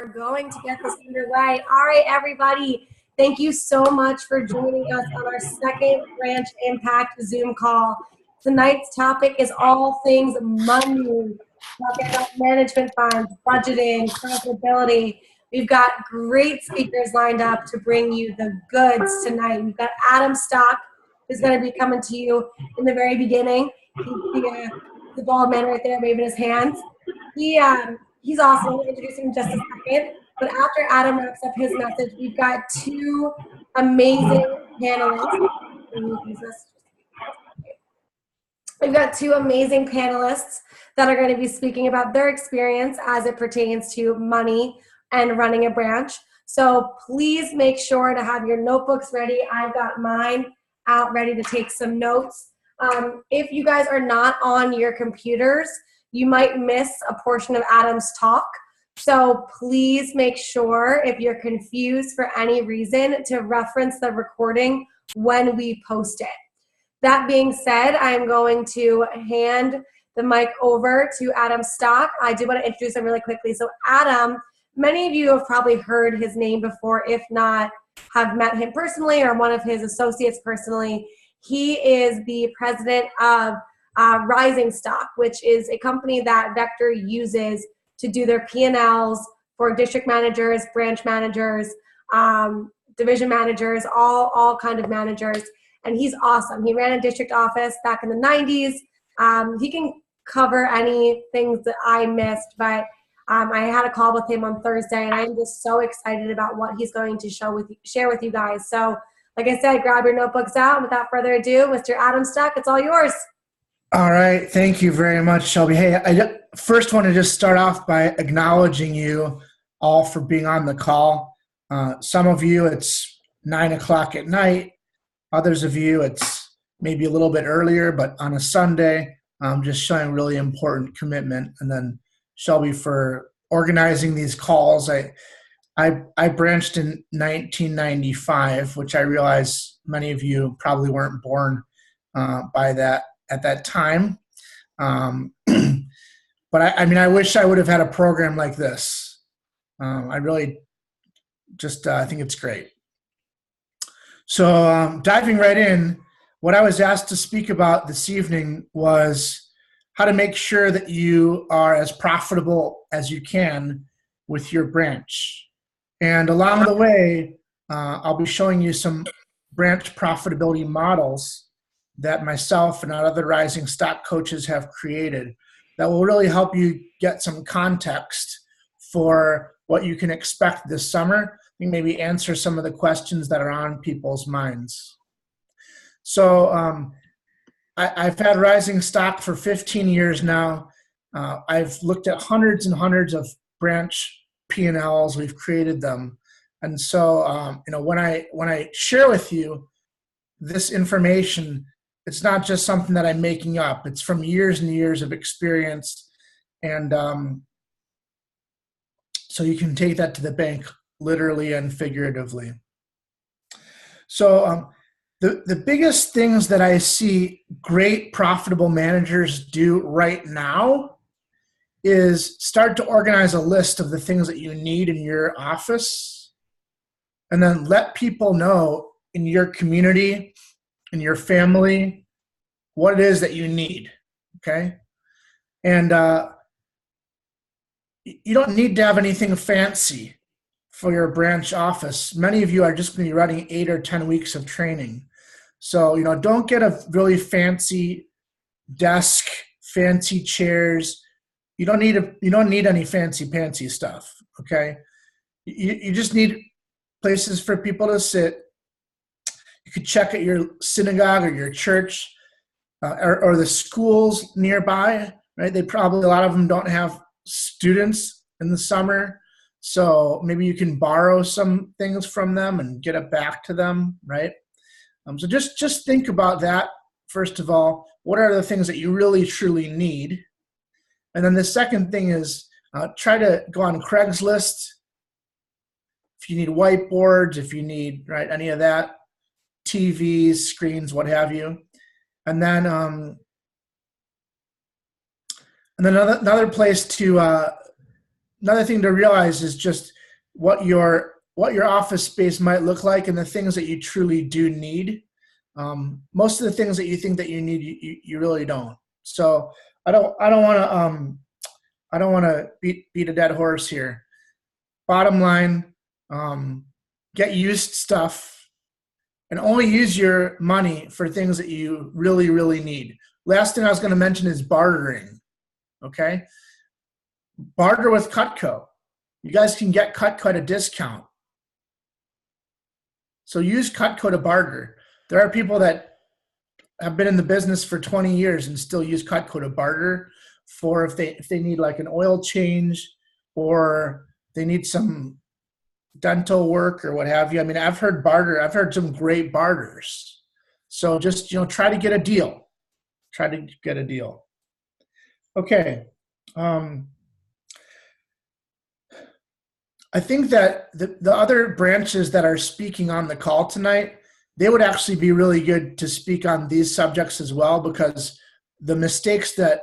We're going to get this underway. All right, everybody. Thank you so much for joining us on our second Branch ImPACT Zoom call. Tonight's topic is all things money. Talking about management funds, budgeting, profitability. We've got great speakers lined up to bring you the goods tonight. We've got Adam Stock, who's going to be coming to you in the very beginning. He's the bald man right there waving his hands. He's awesome. I'll introduce him in just a second. But after Adam wraps up his message, we've got two amazing panelists. We've got two amazing panelists that are going to be speaking about their experience as it pertains to money and running a branch. So please make sure to have your notebooks ready. I've got mine out ready to take some notes. If you guys are not on your computers, you might miss a portion of Adam's talk. So please make sure, if you're confused for any reason, to reference the recording when we post it. That being said, I'm going to hand the mic over to Adam Stock. I do want to introduce him really quickly. So Adam, many of you have probably heard his name before, if not have met him personally or one of his associates personally. He is the president of Rising Stock, which is a company that Vector uses to do their P&Ls for district managers, branch managers, division managers, all kind of managers. And he's awesome. He ran a district office back in the 90s. He can cover any things that I missed, but I had a call with him on Thursday, and I'm just so excited about what he's going to share with you guys. So, like I said, grab your notebooks out. And without further ado, Mr. Adam Stock, it's all yours. All right. Thank you very much, Shelby. Hey, I first want to just start off by acknowledging you all for being on the call. Some of you, it's 9 o'clock at night. Others of you, it's maybe a little bit earlier, but on a Sunday, just showing really important commitment. And then Shelby for organizing these calls. I branched in 1995, which I realize many of you probably weren't born at that time. But I wish I would have had a program like this. I really just I think it's great. So diving right in, what I was asked to speak about this evening was how to make sure that you are as profitable as you can with your branch. And along the way, I'll be showing you some branch profitability models that myself and our other Rising Stock coaches have created that will really help you get some context for what you can expect this summer and maybe answer some of the questions that are on people's minds. So I've had Rising Stock for 15 years now. I've looked at hundreds and hundreds of branch P&Ls. We've created them. And so when I share with you this information, it's not just something that I'm making up. It's from years and years of experience. And so you can take that to the bank, literally and figuratively. So the biggest things that I see great profitable managers do right now is start to organize a list of the things that you need in your office, and then let people know in your community, in your family, what it is that you need, okay? And you don't need to have anything fancy for your branch office. Many of you are just going to be running 8 or 10 weeks of training. So, don't get a really fancy desk, fancy chairs. You don't need any fancy stuff, okay? You just need places for people to sit. You could check at your synagogue or your church or the schools nearby, right? A lot of them don't have students in the summer. So maybe you can borrow some things from them and get it back to them, right? So just think about that, first of all. What are the things that you really, truly need? And then the second thing is try to go on Craigslist. If you need whiteboards, if you need any of that, TVs, screens, what have you. And then another place to another thing to realize is just what your office space might look like and the things that you truly do need. Most of the things that you think that you need, you really don't. So I don't want to beat a dead horse here. Bottom line, get used stuff and only use your money for things that you really, really need. Last thing I was going to mention is bartering. Okay, barter with Cutco. You guys can get Cutco at a discount. So use Cutco to barter. There are people that have been in the business for 20 years and still use Cutco to barter for if they need like an oil change or they need some dental work or what have you. I mean, I've heard some great barters. So just, try to get a deal. Try to get a deal. Okay. I think that the other branches that are speaking on the call tonight, they would actually be really good to speak on these subjects as well, because the mistakes that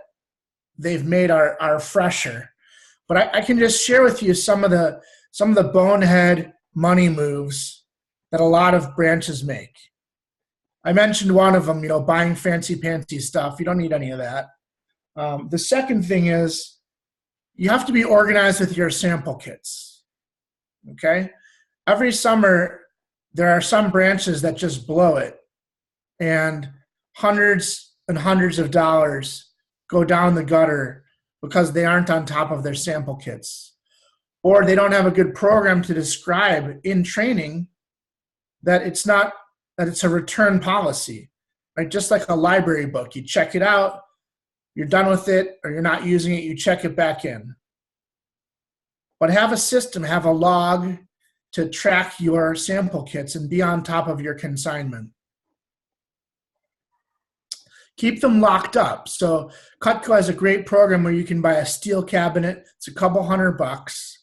they've made are fresher. But I can just share with you some of the bonehead money moves that a lot of branches make. I mentioned one of them, buying fancy pantsy stuff. You don't need any of that. The second thing is you have to be organized with your sample kits. Okay? Every summer, there are some branches that just blow it, and hundreds and hundreds of dollars go down the gutter because they aren't on top of their sample kits, or they don't have a good program to describe in training that it's a return policy, right? Just like a library book, you check it out, you're done with it, or you're not using it, you check it back in. But have a system, have a log to track your sample kits and be on top of your consignment. Keep them locked up. So Cutco has a great program where you can buy a steel cabinet. It's a couple $100,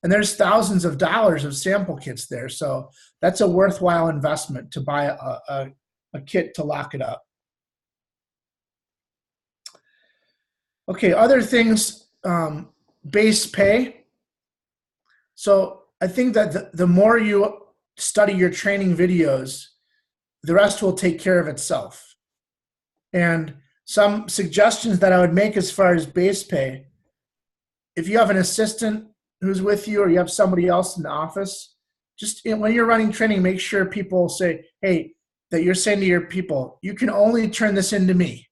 and there's thousands of dollars of sample kits there. So that's a worthwhile investment to buy a kit to lock it up. Okay, other things, base pay. So I think that the more you study your training videos, the rest will take care of itself. And some suggestions that I would make as far as base pay, if you have an assistant who's with you or you have somebody else in the office, just when you're running training, make sure people say, hey, that you're saying to your people, you can only turn this into me.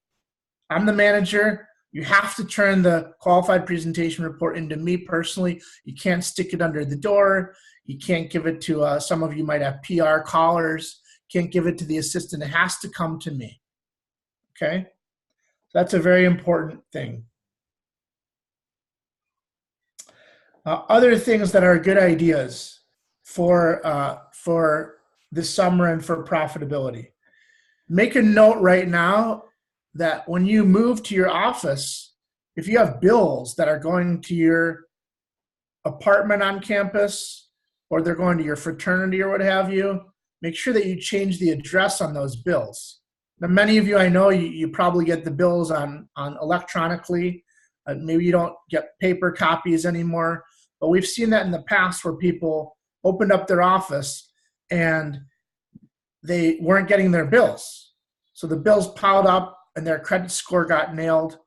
I'm the manager. You have to turn the qualified presentation report into me personally. You can't stick it under the door. You can't give it to, some of you might have PR callers. Can't give it to the assistant. It has to come to me. Okay? That's a very important thing. Other things that are good ideas for this summer and for profitability. Make a note right now that when you move to your office, if you have bills that are going to your apartment on campus or they're going to your fraternity or what have you, make sure that you change the address on those bills. Now, many of you, I know you probably get the bills on electronically. Maybe you don't get paper copies anymore, but we've seen that in the past where people opened up their office and they weren't getting their bills. So the bills piled up and their credit score got nailed.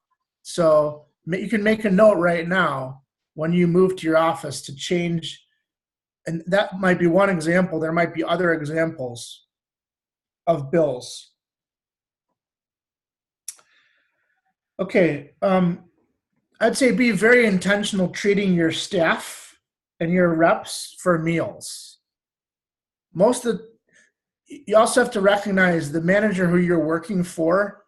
So you can make a note right now when you move to your office to change. And that might be one example. There might be other examples of bills. Okay, I'd say be very intentional treating your staff and your reps for meals. You also have to recognize the manager who you're working for.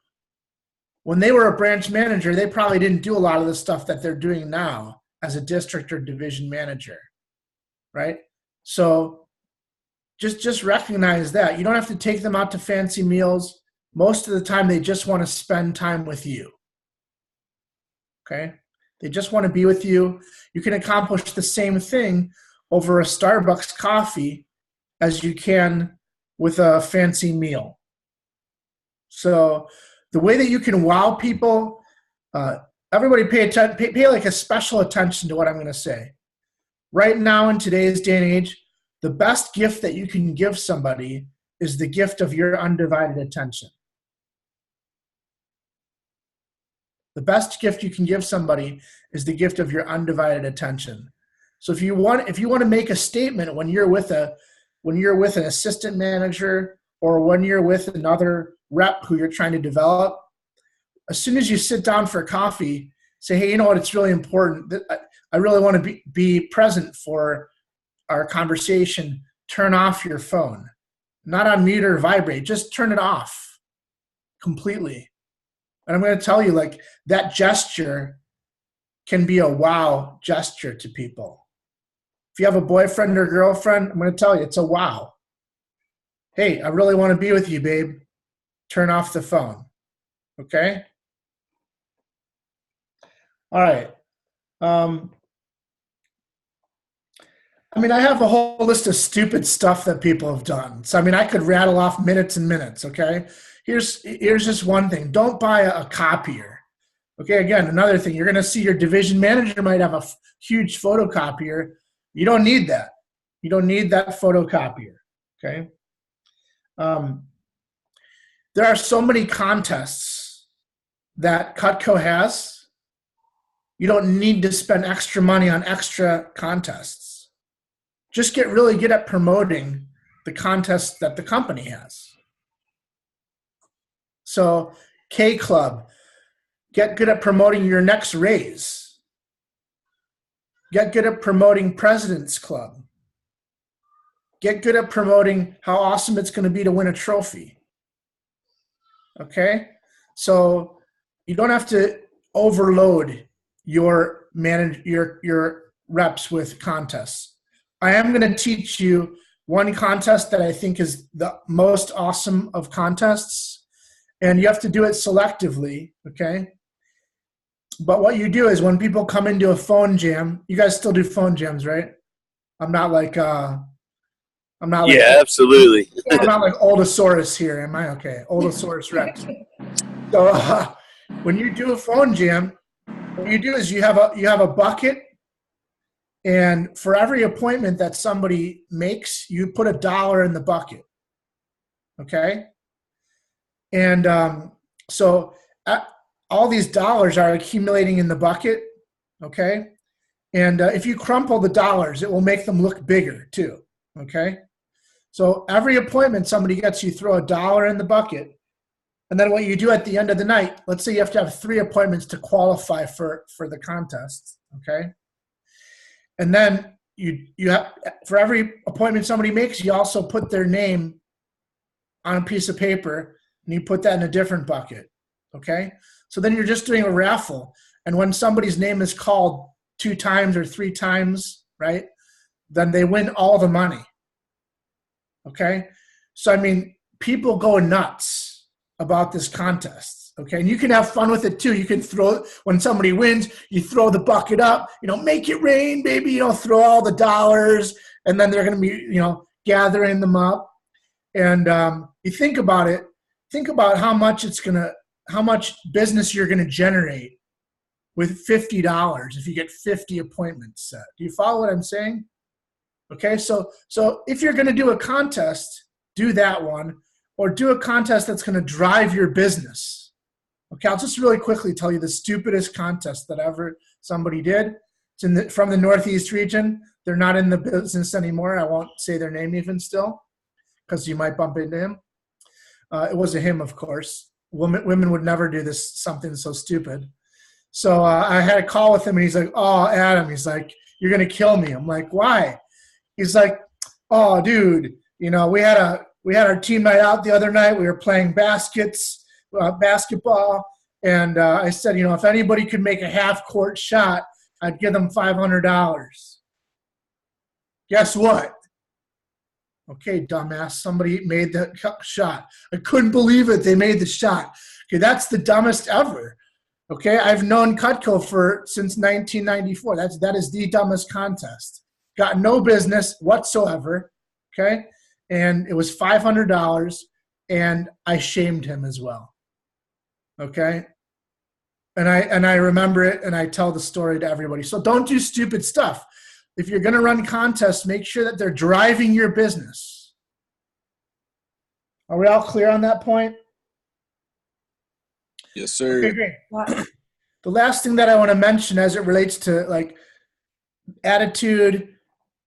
When they were a branch manager, they probably didn't do a lot of the stuff that they're doing now as a district or division manager, right? So just recognize that. You don't have to take them out to fancy meals. Most of the time, they just want to spend time with you, okay? They just want to be with you. You can accomplish the same thing over a Starbucks coffee as you can with a fancy meal. So the way that you can wow people, everybody pay like a special attention to what I'm going to say. Right now in today's day and age, the best gift that you can give somebody is the gift of your undivided attention. The best gift you can give somebody is the gift of your undivided attention. So if you want to make a statement when you're with an assistant manager or when you're with another rep who you're trying to develop, as soon as you sit down for coffee, say, hey, you know what, it's really important that I really want to be present for our conversation. Turn off your phone. Not on mute or vibrate, just turn it off completely. And I'm going to tell you, like, that gesture can be a wow gesture to people. If you have a boyfriend or girlfriend, I'm going to tell you, it's a wow. Hey, I really want to be with you, babe. Turn off the phone. Okay? All right. I have a whole list of stupid stuff that people have done. So, I could rattle off minutes and minutes, okay? Here's just one thing. Don't buy a copier. Okay, again, another thing. You're going to see your division manager might have a huge photocopier. You don't need that. You don't need that photocopier, okay? There are so many contests that Cutco has. You don't need to spend extra money on extra contests. Just get really good at promoting the contests that the company has. So, K Club, get good at promoting your next raise. Get good at promoting President's Club. Get good at promoting how awesome it's going to be to win a trophy. Okay? So, you don't have to overload your reps with contests. I am going to teach you one contest that I think is the most awesome of contests, and you have to do it selectively, okay? But what you do is when people come into a phone jam, you guys still do phone jams, right? I'm not like yeah, absolutely. I'm not like Oldosaurus here, am I? Okay, Oldosaurus Rex. So when you do a phone jam, what you do is you have a bucket, and for every appointment that somebody makes, you put $1 in the bucket, okay? And so all these dollars are accumulating in the bucket, okay? And if you crumple the dollars, it will make them look bigger too, okay? So every appointment somebody gets, you throw $1 in the bucket. And then what you do at the end of the night, let's say you have to have 3 appointments to qualify for the contest, okay? And then you have, for every appointment somebody makes, you also put their name on a piece of paper, and you put that in a different bucket, okay? So then you're just doing a raffle. And when somebody's name is called 2 times or 3 times, right, then they win all the money, okay? So, people go nuts about this contest. Okay, and you can have fun with it too. You can throw, when somebody wins, you throw the bucket up, make it rain, baby, throw all the dollars, and then they're going to be, gathering them up. And you think about it, think about how much business you're going to generate with $50 if you get 50 appointments set. Do you follow what I'm saying? Okay, so if you're going to do a contest, do that one, or do a contest that's going to drive your business. Okay, I'll just really quickly tell you the stupidest contest that ever somebody did. It's from the Northeast region. They're not in the business anymore. I won't say their name even still, because you might bump into him. It was a him, of course. Women would never do something so stupid. So I had a call with him, and he's like, "Oh, Adam," he's like, "you're going to kill me." I'm like, "Why?" He's like, "Oh, dude, we had our team night out the other night. We were playing basketball, and I said, if anybody could make a half-court shot, I'd give them $500. Guess what? Okay, dumbass, somebody made the shot. I couldn't believe it. They made the shot. Okay, that's the dumbest ever. Okay, I've known Cutco since 1994. That is the dumbest contest. Got no business whatsoever. Okay, and it was $500, and I shamed him as well. Okay, and I remember it, and I tell the story to everybody. So don't do stupid stuff. if you're going to run contests, make sure that they're driving your business. Are we all clear on that point? Yes, sir. Okay, great. The last thing that I want to mention as it relates to like attitude,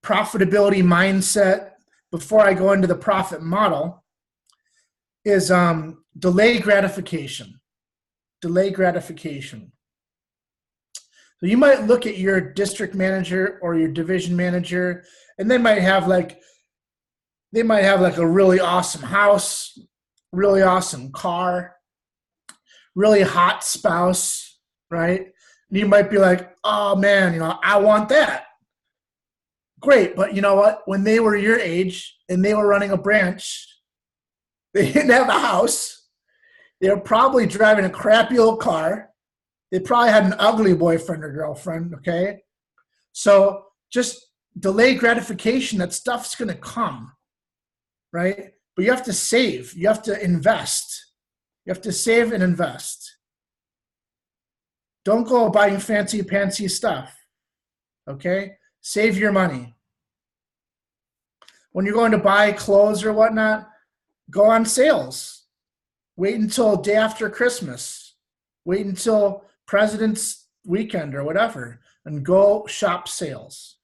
profitability mindset, before I go into the profit model, is delay gratification. Delay gratification. So you might look at your district manager or your division manager, and they might have like a really awesome house, really awesome car, really hot spouse, right? And you might be like, oh man, I want that. Great, but you know what? When they were your age and they were running a branch, they didn't have a house. They were probably driving a crappy old car. They probably had an ugly boyfriend or girlfriend, okay? So just delay gratification. That stuff's going to come, right? But you have to save. You have to invest. You have to save and invest. Don't go buying fancy stuff, okay? Save your money. When you're going to buy clothes or whatnot, go on sales. Wait until day after Christmas. Wait until President's weekend or whatever, and go shop sales.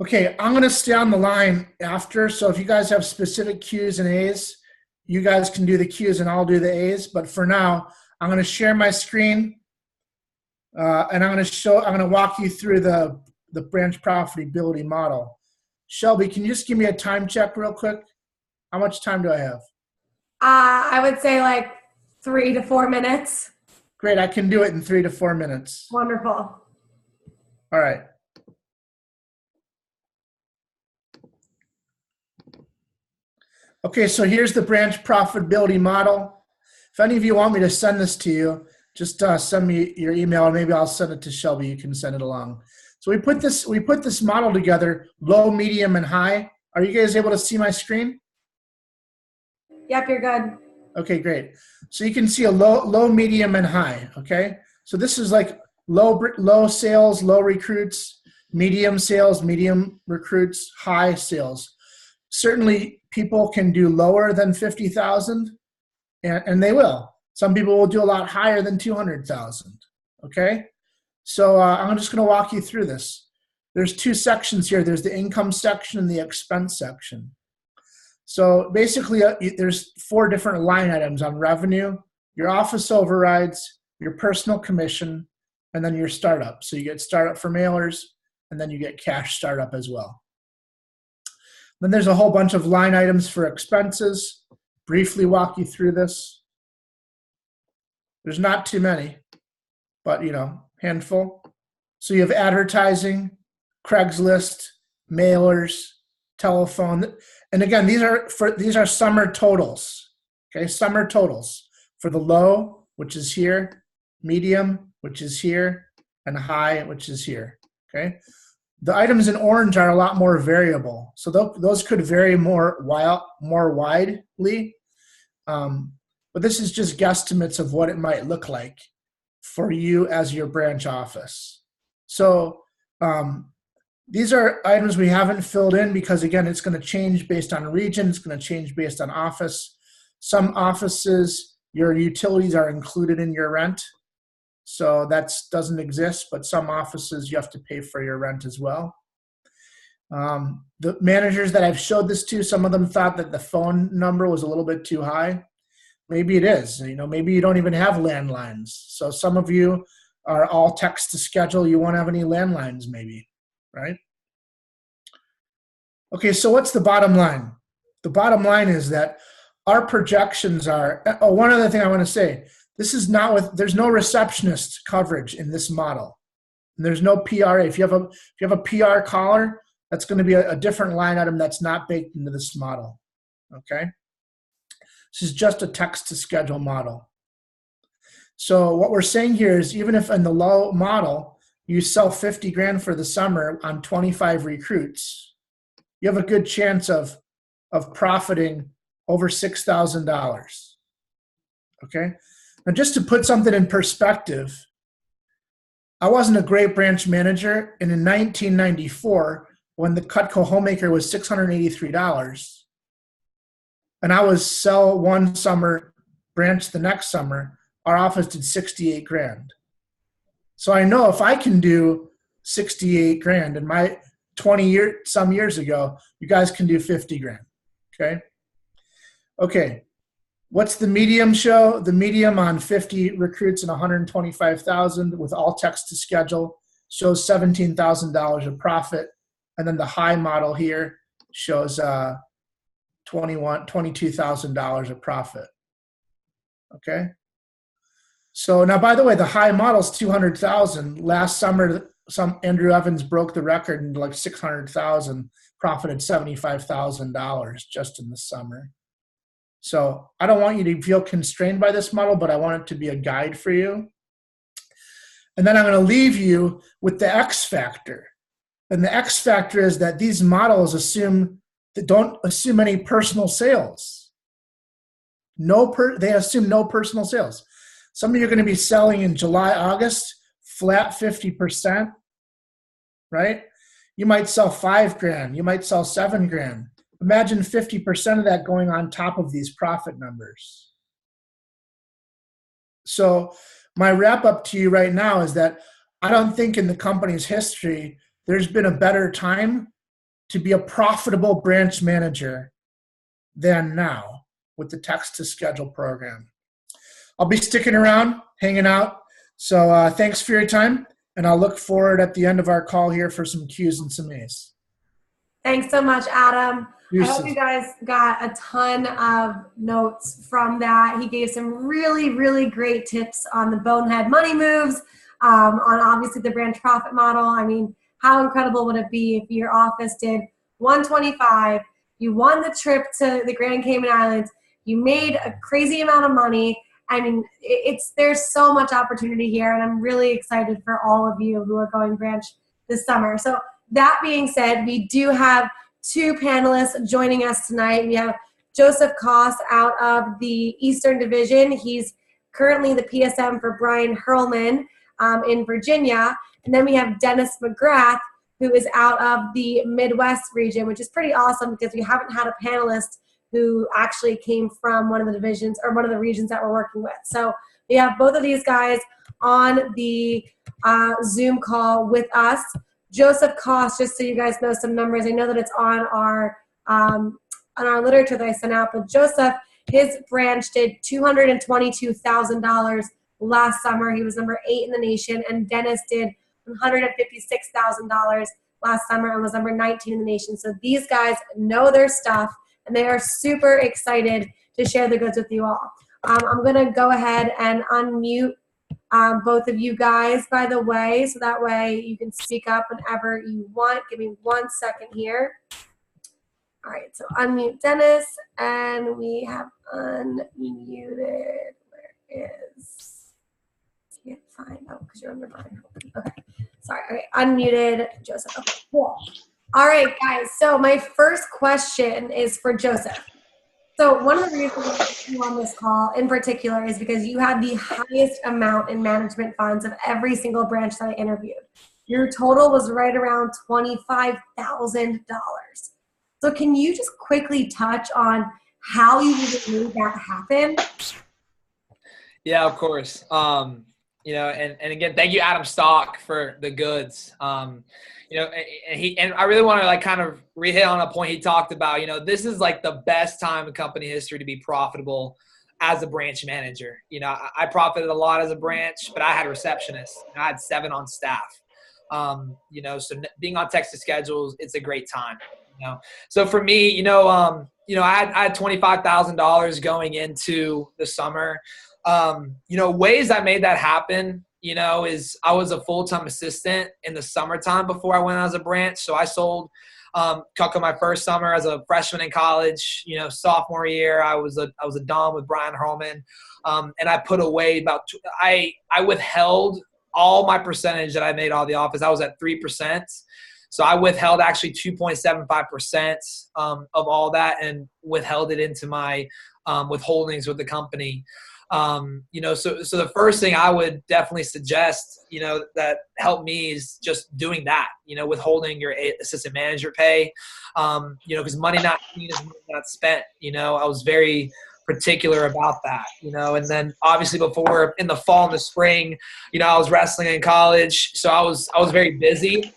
Okay, I'm going to stay on the line after, so if you guys have specific Q's and A's, you guys can do the Q's and I'll do the A's, but for now, I'm going to share my screen, and I'm going to walk you through the branch profitability model. Shelby, can you just give me a time check real quick? How much time do I have? I would say like 3 to 4 minutes. Great, I can do it in 3 to 4 minutes. Wonderful. All right. Okay, so here's the branch profitability model. If any of you want me to send this to you, just send me your email, and maybe I'll send it to Shelby. You can send it along. So we put this model together, low, medium, and high. Are you guys able to see my screen? Yep, you're good. Okay, great. So you can see a low, medium, and high, okay? So this is like low sales, low recruits, medium sales, medium recruits, high sales. Certainly people can do lower than 50,000, and they will. Some people will do a lot higher than 200,000, okay? So I'm just gonna walk you through this. There's 2 sections here. There's the income section and the expense section. So basically, there's 4 different line items on revenue: your office overrides, your personal commission, and then your startup. So you get startup for mailers, and then you get cash startup as well. Then there's a whole bunch of line items for expenses. Briefly walk you through this. There's not too many, but handful. So you have advertising, Craigslist, mailers, telephone. And again, these are summer totals. Okay, summer totals for the low, which is here, medium, which is here, and high, which is here. Okay, the items in orange are a lot more variable, so those could vary more widely. But this is just guesstimates of what it might look like for you as your branch office. So these are items we haven't filled in because, again, it's going to change based on region. It's going to change based on office. Some offices, your utilities are included in your rent. So that doesn't exist, but some offices you have to pay for your rent as well. The managers that I've showed this to, some of them thought that the phone number was a little bit too high. Maybe it is. Maybe you don't even have landlines. So some of you are all text to schedule. You won't have any landlines maybe, right? Okay, so what's the bottom line? The bottom line is that our projections are, one other thing I want to say, this is not there's no receptionist coverage in this model. And there's no PRA. If you have a PR caller, that's going to be a different line item that's not baked into this model, okay? This is just a text to schedule model. So what we're saying here is even if in the low model, you sell 50 grand for the summer on 25 recruits, you have a good chance of profiting over $6,000, okay? Now just to put something in perspective, I wasn't a great branch manager. And in 1994, when the Cutco Homemaker was $683, and I was sell one summer, branch the next summer, our office did 68 grand. So I know if I can do 68 grand in my some years ago, you guys can do 50 grand. Okay. What's the medium show? The medium on 50 recruits and 125,000 with all text to schedule shows $17,000 of profit. And then the high model here shows $22,000 of profit. Okay. So now, by the way, the high model's 200,000. Last summer, Andrew Evans broke the record and like 600,000, profited $75,000 just in the summer. So I don't want you to feel constrained by this model, but I want it to be a guide for you. And then I'm going to leave you with the X factor. And the X factor is that these models don't assume any personal sales. They assume no personal sales. Some of you are going to be selling in July, August, flat 50%, right? You might sell 5 grand. You might sell 7 grand. Imagine 50% of that going on top of these profit numbers. So my wrap up to you right now is that I don't think in the company's history there's been a better time to be a profitable branch manager than now with the text to schedule program. I'll be sticking around, hanging out. So thanks for your time, and I'll look forward at the end of our call here for some Q's and some A's. Thanks so much, Adam. I hope you guys got a ton of notes from that. He gave some really, really great tips on the Bonehead money moves, on obviously the branch profit model. I mean, how incredible would it be if your office did 125, you won the trip to the Grand Cayman Islands, you made a crazy amount of money. I mean, there's so much opportunity here, and I'm really excited for all of you who are going branch this summer. So that being said, we do have 2 panelists joining us tonight. We have Joseph Coss out of the Eastern Division. He's currently the PSM for Brian Hurlman in Virginia. And then we have Dennis McGrath, who is out of the Midwest region, which is pretty awesome because we haven't had a panelist who actually came from one of the divisions or one of the regions that we're working with. So we have both of these guys on the Zoom call with us. Joseph Coss, just so you guys know some numbers, I know that it's on our literature that I sent out, but Joseph, his branch did $222,000 last summer. He was number 8 in the nation, and Dennis did $156,000 last summer and was number 19 in the nation. So these guys know their stuff, and they are super excited to share the goods with you all. I'm going to go ahead and unmute both of you guys, by the way, so that way you can speak up whenever you want. Give me 1 second here. All right, so unmute Dennis, and we have unmuted. Where is? Can't find. Oh, because you're under Brian. Okay, sorry. Okay, unmuted Joseph. Okay, cool. All right, guys. So my first question is for Joseph. So one of the reasons you on this call in particular is because you had the highest amount in management funds of every single branch that I interviewed. Your total was right around $25,000. So can you just quickly touch on how you even made that happen? Yeah, of course. You know, and again, thank you, Adam Stock, for the goods. You know, and I really want to like kind of re-hit on a point he talked about. You know, this is like the best time in company history to be profitable as a branch manager. You know, I profited a lot as a branch, but I had receptionists. I had 7 on staff. You know, so being on text to schedules, it's a great time. You know, so for me, you know, I had $25,000 going into the summer. You know, ways I made that happen, you know, is I was a full-time assistant in the summertime before I went as a branch. So I sold Cutco my first summer as a freshman in college. You know, sophomore year, I was a Dom with Brian Hurlman. And I put away I withheld all my percentage that I made out of the office. I was at 3%. So I withheld actually 2.75% of all that and withheld it into my withholdings with the company. So the first thing I would definitely suggest, that helped me is just doing that, withholding your assistant manager pay, because money not seen is money not spent. I was very particular about that, and then obviously before in the fall and the spring, I was wrestling in college. So I was very busy,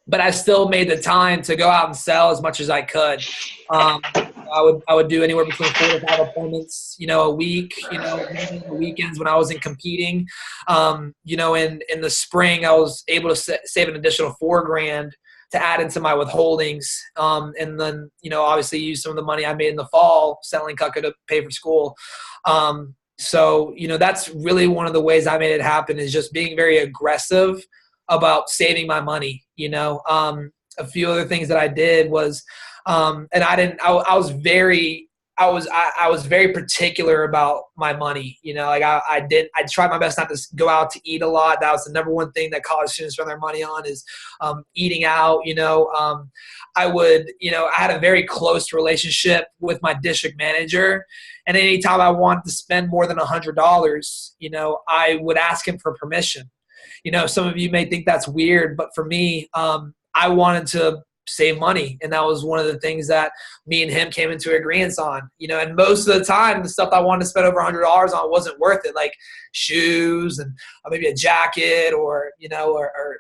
but I still made the time to go out and sell as much as I could. I would do anywhere between 4 to 5 appointments, a week, mainly on the weekends when I wasn't competing. In the spring, I was able to save an additional $4,000 to add into my withholdings. And then, obviously use some of the money I made in the fall selling Kukka to pay for school. So, that's really one of the ways I made it happen, is just being very aggressive about saving my money. A few other things that I did was, I was very particular about my money. I tried my best not to go out to eat a lot. That was the number one thing that college students spend their money on, is eating out. I had a very close relationship with my district manager, and anytime I wanted to spend more than $100, I would ask him for permission. Some of you may think that's weird, but for me, I wanted to save money. And that was one of the things that me and him came into agreement on, and most of the time the stuff I wanted to spend over $100 on wasn't worth it. Like shoes and maybe a jacket or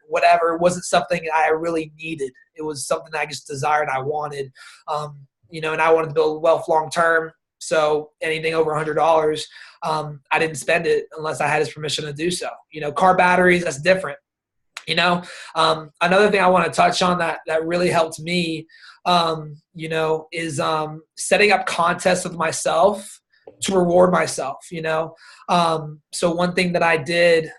whatever. It wasn't something I really needed. It was something I just desired. I wanted, and I wanted to build wealth long-term. So anything over $100, I didn't spend it unless I had his permission to do so. Car batteries, that's different. Another thing I want to touch on that really helped me, is setting up contests with myself to reward myself. So one thing that I did,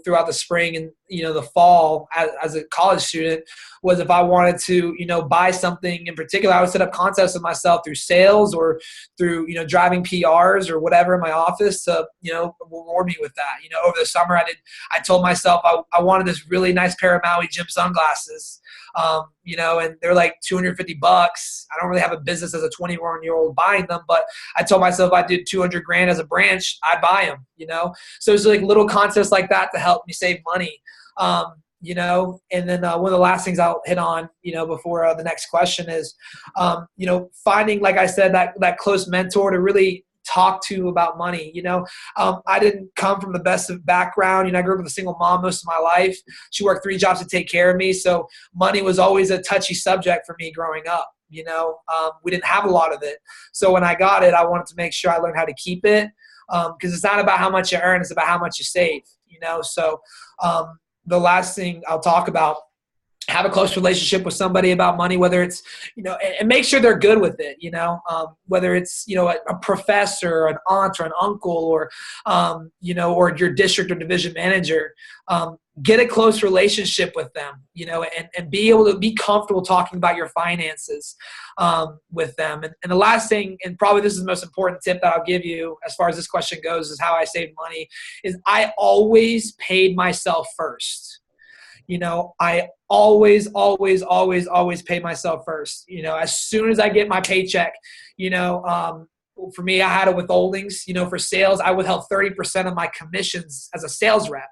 throughout the spring and, the fall as a college student was, if I wanted to, buy something in particular, I would set up contests with myself through sales or through, driving PRs or whatever in my office to, reward me with that. Over the summer I told myself I wanted this really nice pair of Maui gym sunglasses, and they're like $250. I don't really have a business as a 21-year-old buying them, but I told myself if I did $200,000 as a branch, I'd buy them, So it's like little contests like that to help me save money. And then one of the last things I'll hit on, before the next question is, finding, like I said, that close mentor to really talk to about money. I didn't come from the best of background. I grew up with a single mom most of my life. She worked 3 jobs to take care of me. So money was always a touchy subject for me growing up. We didn't have a lot of it. So when I got it, I wanted to make sure I learned how to keep it. Because it's not about how much you earn, it's about how much you save, So the last thing I'll talk about, have a close relationship with somebody about money, whether it's, and make sure they're good with it, whether it's, a professor, an aunt or an uncle, or, or your district or division manager. Get a close relationship with them, and be able to be comfortable talking about your finances with them. And the last thing, and probably this is the most important tip that I'll give you as far as this question goes, is how I save money, is I always paid myself first. I always pay myself first. As soon as I get my paycheck, for me, I had a withholdings, for sales, I withheld 30% of my commissions as a sales rep.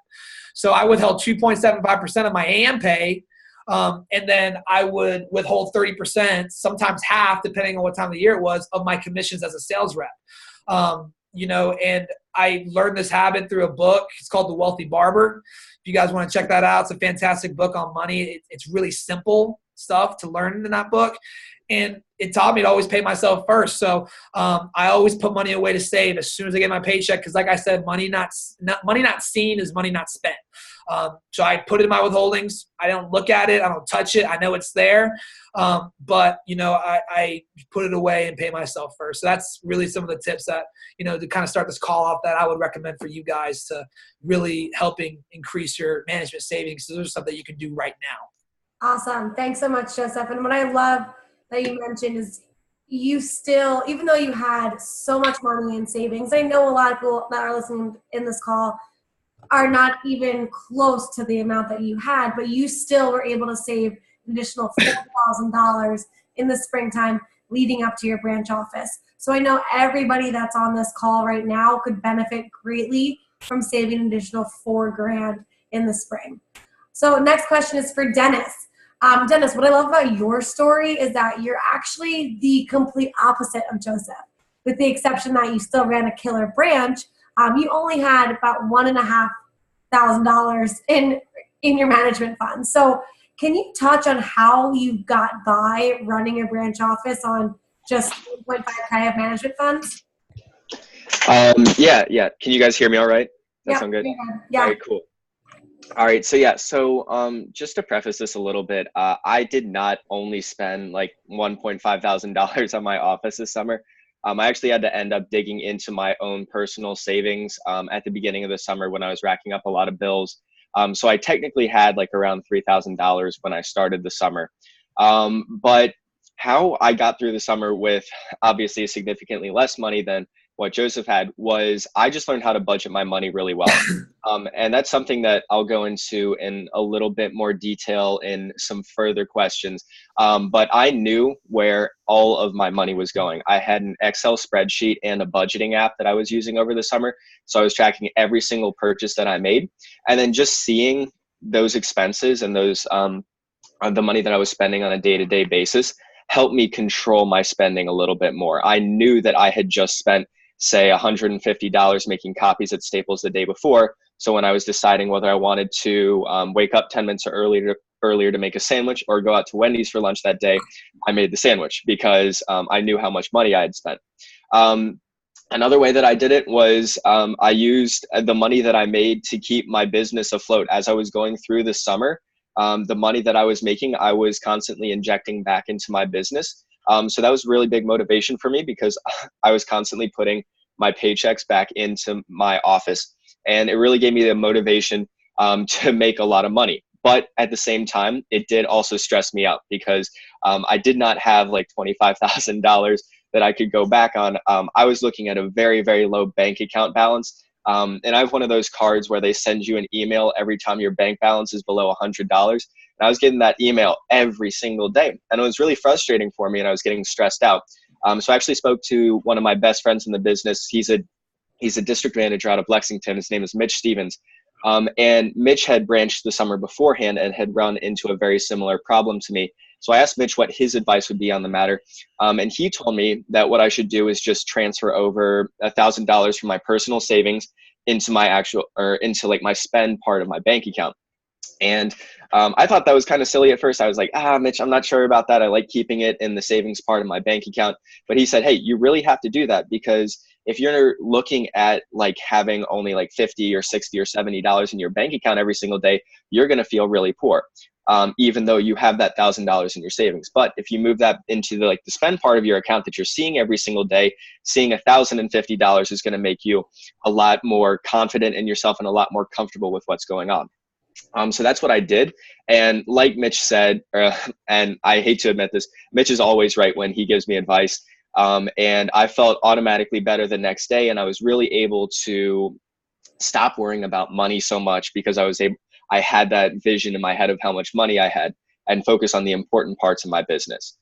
So I withheld 2.75% of my AM pay. And then I would withhold 30%, sometimes half, depending on what time of the year it was, of my commissions as a sales rep. And I learned this habit through a book. It's called The Wealthy Barber. If you guys want to check that out, it's a fantastic book on money. It's really simple stuff to learn in that book. And it taught me to always pay myself first. So I always put money away to save as soon as I get my paycheck. Because like I said, money not seen is money not spent. So I put it in my withholdings. I don't look at it. I don't touch it. I know it's there. But I put it away and pay myself first. So that's really some of the tips that, to kind of start this call off, that I would recommend for you guys to really helping increase your management savings. So there's stuff that you can do right now. Awesome. Thanks so much, Joseph. And what I love that you mentioned is you still, even though you had so much money in savings, I know a lot of people that are listening in this call are not even close to the amount that you had, but you still were able to save an additional $4,000 in the springtime leading up to your branch office. So I know everybody that's on this call right now could benefit greatly from saving an additional $4,000 in the spring. So next question is for Dennis. Dennis, what I love about your story is that you're actually the complete opposite of Joseph. With the exception that you still ran a killer branch, you only had about $1,500 in your management fund. So can you touch on how you got by running a branch office on just 1.5K of management funds? Yeah. Can you guys hear me all right? That sound good? Yeah. All right, cool. All right, so just to preface this a little bit, I did not only spend like $1,500 on my office this summer. I actually had to end up digging into my own personal savings at the beginning of the summer when I was racking up a lot of bills. So I technically had like around $3,000 when I started the summer. But how I got through the summer with obviously significantly less money than what Joseph had was I just learned how to budget my money really well. And that's something that I'll go into in a little bit more detail in some further questions. But I knew where all of my money was going. I had an Excel spreadsheet and a budgeting app that I was using over the summer. So I was tracking every single purchase that I made. And then just seeing those expenses and those the money that I was spending on a day-to-day basis helped me control my spending a little bit more. I knew that I had just spent, say, $150 making copies at Staples the day before. So when I was deciding whether I wanted to wake up 10 minutes earlier to make a sandwich or go out to Wendy's for lunch that day, I made the sandwich because I knew how much money I had spent. Another way that I did it was I used the money that I made to keep my business afloat. As I was going through the summer, the money that I was making, I was constantly injecting back into my business. So that was really big motivation for me because I was constantly putting my paychecks back into my office. And it really gave me the motivation to make a lot of money. But at the same time, it did also stress me out because I did not have like $25,000 that I could go back on. I was looking at a very, very low bank account balance. And I have one of those cards where they send you an email every time your bank balance is below $100. And I was getting that email every single day. And it was really frustrating for me and I was getting stressed out. So I actually spoke to one of my best friends in the business. He's a district manager out of Lexington. His name is Mitch Stevens. And Mitch had branched the summer beforehand and had run into a very similar problem to me. So I asked Mitch what his advice would be on the matter. And he told me that what I should do is just transfer over $1,000 from my personal savings into my into like my spend part of my bank account. And I thought that was kind of silly at first. I was like, Mitch, I'm not sure about that. I like keeping it in the savings part of my bank account. But he said, hey, you really have to do that because if you're looking at like having only like $50 or $60 or $70 in your bank account every single day, you're going to feel really poor, even though you have that $1,000 in your savings. But if you move that into the spend part of your account that you're seeing every single day, seeing $1,050 is going to make you a lot more confident in yourself and a lot more comfortable with what's going on. So that's what I did. And like Mitch said, and I hate to admit this, Mitch is always right when he gives me advice. And I felt automatically better the next day. And I was really able to stop worrying about money so much because I had that vision in my head of how much money I had and focus on the important parts of my business.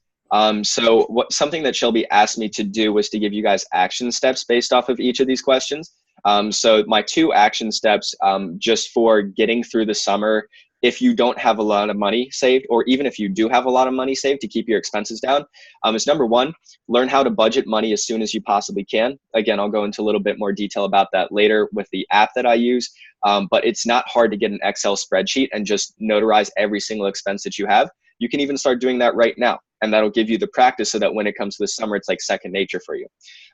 So something that Shelby asked me to do was to give you guys action steps based off of each of these questions. So my 2 action steps just for getting through the summer, if you don't have a lot of money saved, or even if you do have a lot of money saved to keep your expenses down, is number 1, learn how to budget money as soon as you possibly can. Again, I'll go into a little bit more detail about that later with the app that I use. But it's not hard to get an Excel spreadsheet and just notarize every single expense that you have. You can even start doing that right now. And that'll give you the practice so that when it comes to the summer, it's like second nature for you.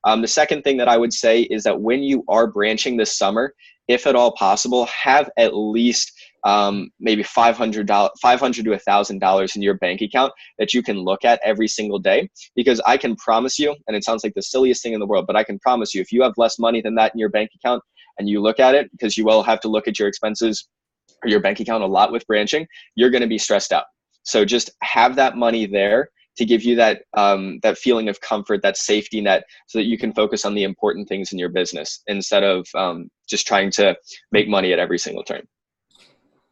The second thing that I would say is that when you are branching this summer, if at all possible, have at least maybe $500 to $1,000 in your bank account that you can look at every single day. Because I can promise you, and it sounds like the silliest thing in the world, but I can promise you, if you have less money than that in your bank account and you look at it, because you will have to look at your expenses or your bank account a lot with branching, you're going to be stressed out. So just have that money there to give you that that feeling of comfort, that safety net, so that you can focus on the important things in your business instead of just trying to make money at every single turn.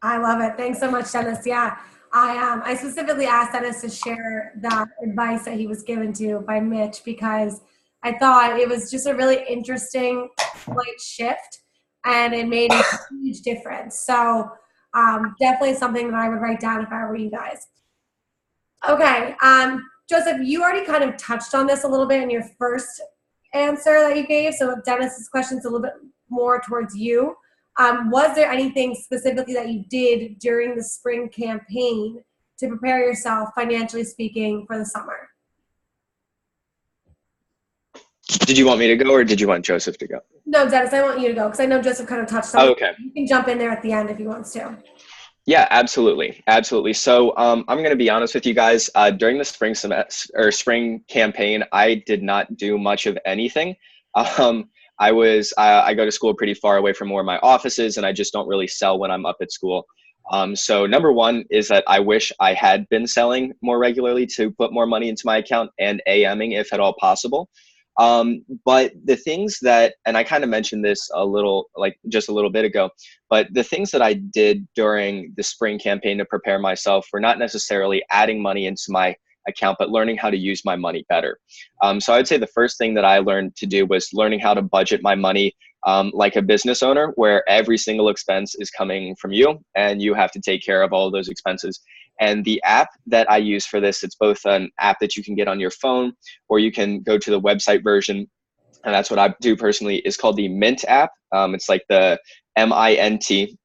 I love it. Thanks so much, Dennis. Yeah, I specifically asked Dennis to share that advice that he was given to by Mitch because I thought it was just a really interesting slight shift and it made a huge difference. So definitely something that I would write down if I were you guys. Okay, Joseph, you already kind of touched on this a little bit in your first answer that you gave. So Dennis's question's a little bit more towards you. Was there anything specifically that you did during the spring campaign to prepare yourself, financially speaking, for the summer? Did you want me to go or did you want Joseph to go? No, Dennis, I want you to go because I know Joseph kind of touched on it. Okay. You can jump in there at the end if he wants to. Yeah, absolutely. Absolutely. So I'm going to be honest with you guys. During the spring semester or spring campaign, I did not do much of anything. I go to school pretty far away from where my office is, and I just don't really sell when I'm up at school. So number one is that I wish I had been selling more regularly to put more money into my account and AMing if at all possible. But the things that, and I kind of mentioned this just a little bit ago, but the things that I did during the spring campaign to prepare myself were not necessarily adding money into my account, but learning how to use my money better. So I would say the first thing that I learned to do was learning how to budget my money like a business owner, where every single expense is coming from you and you have to take care of all of those expenses. And the app that I use for this, it's both an app that you can get on your phone or you can go to the website version. And that's what I do personally, is called the Mint app. It's like the MINT.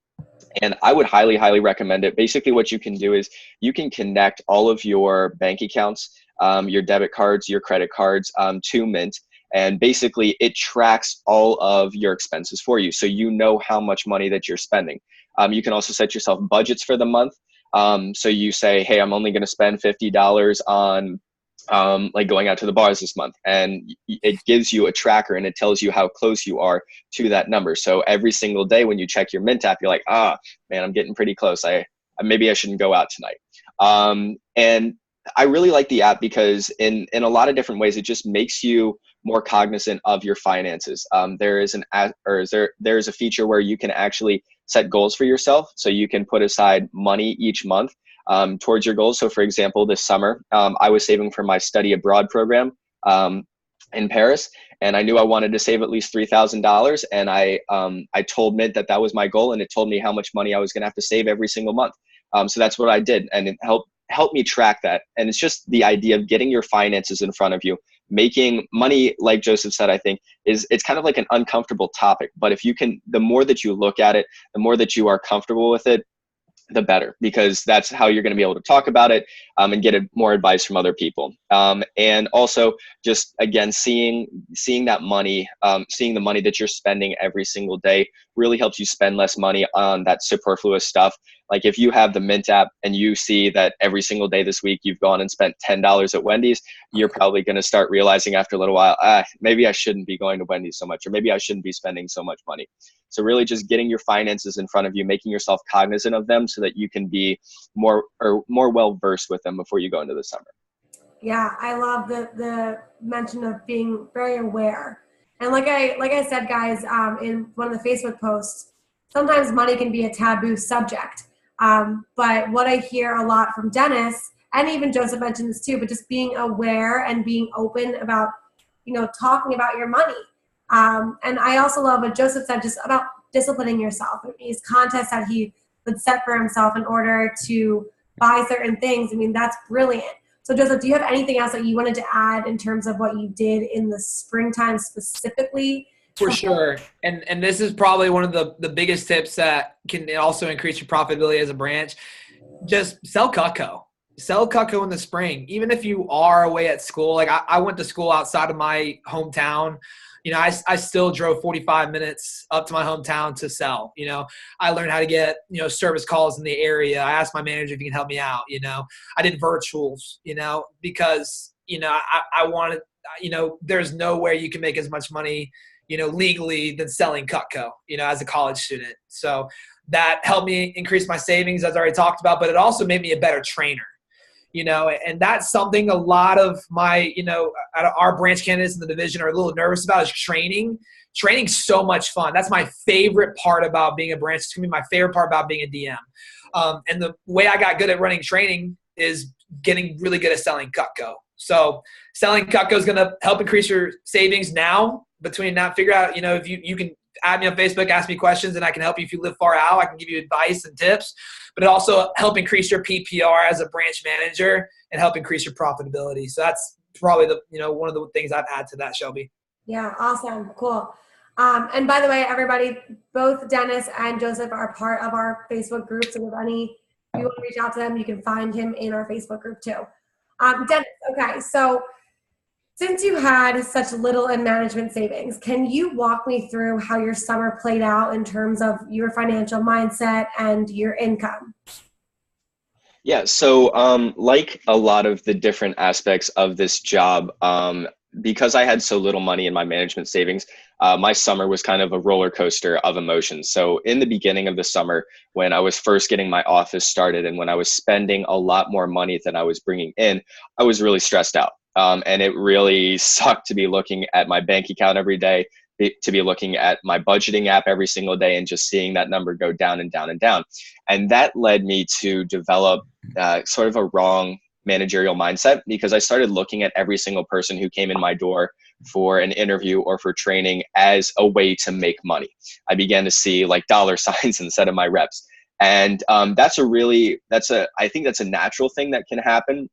And I would highly, highly recommend it. Basically, what you can do is you can connect all of your bank accounts, your debit cards, your credit cards to Mint. And basically, it tracks all of your expenses for you. So you know how much money that you're spending. You can also set yourself budgets for the month. So you say, hey, I'm only going to spend $50 on like going out to the bars this month, and it gives you a tracker and it tells you how close you are to that number. So every single day when you check your Mint app, you're like, man, I'm getting pretty close. Maybe I shouldn't go out tonight. And I really like the app because in a lot of different ways, it just makes you more cognizant of your finances. There is there's a feature where you can actually set goals for yourself. So you can put aside money each month towards your goals. So for example, this summer, I was saving for my study abroad program in Paris, and I knew I wanted to save at least $3,000. And I told Mint that was my goal, and it told me how much money I was going to have to save every single month. So that's what I did, and it helped me track that. And it's just the idea of getting your finances in front of you. Making money, like Joseph said, I think it's kind of like an uncomfortable topic, but if you can, the more that you look at it, the more that you are comfortable with it, the better, because that's how you're going to be able to talk about it and get more advice from other people. And also just, again, seeing that money, seeing the money that you're spending every single day really helps you spend less money on that superfluous stuff. Like if you have the Mint app and you see that every single day this week you've gone and spent $10 at Wendy's, you're probably going to start realizing after a little while, maybe I shouldn't be going to Wendy's so much, or maybe I shouldn't be spending so much money. So really just getting your finances in front of you, making yourself cognizant of them so that you can be more well-versed with them before you go into the summer. Yeah, I love the mention of being very aware. And like I said, guys, in one of the Facebook posts, sometimes money can be a taboo subject. But what I hear a lot from Dennis, and even Joseph mentioned this too, but just being aware and being open about, talking about your money. And I also love what Joseph said, just about disciplining yourself. These contests that he would set for himself in order to buy certain things. I mean, that's brilliant. So Joseph, do you have anything else that you wanted to add in terms of what you did in the springtime specifically? For sure. And this is probably one of the biggest tips that can also increase your profitability as a branch. Just sell Cutco. Sell Cutco in the spring. Even if you are away at school, like I went to school outside of my hometown. I still drove 45 minutes up to my hometown to sell. I learned how to get, service calls in the area. I asked my manager if he can help me out. I did virtuals, because, I wanted, there's nowhere you can make as much money, legally than selling Cutco, as a college student. So that helped me increase my savings, as I already talked about, but it also made me a better trainer. and that's something a lot of my, our branch candidates in the division are a little nervous about is training. Training's so much fun. That's my favorite part about being a branch. It's going to be my favorite part about being a DM. And the way I got good at running training is getting really good at selling Cutco. So selling Cutco is going to help increase your savings now. Between now, figure out, if you can add me on Facebook, ask me questions, and I can help you if you live far out. I can give you advice and tips, but it also help increase your PPR as a branch manager and help increase your profitability. So that's probably one of the things I'd add to that, Shelby. Yeah, awesome, cool. And by the way, everybody, both Dennis and Joseph are part of our Facebook group. So if you want to reach out to them, you can find him in our Facebook group too. Dennis, okay, so since you had such little in management savings, can you walk me through how your summer played out in terms of your financial mindset and your income? Yeah, so like a lot of the different aspects of this job, because I had so little money in my management savings, my summer was kind of a roller coaster of emotions. So in the beginning of the summer, when I was first getting my office started and when I was spending a lot more money than I was bringing in, I was really stressed out. And it really sucked to be looking at my bank account every day, to be looking at my budgeting app every single day and just seeing that number go down and down and down. And that led me to develop sort of a wrong managerial mindset, because I started looking at every single person who came in my door for an interview or for training as a way to make money. I began to see like dollar signs instead of my reps. And I think that's a natural thing that can happen,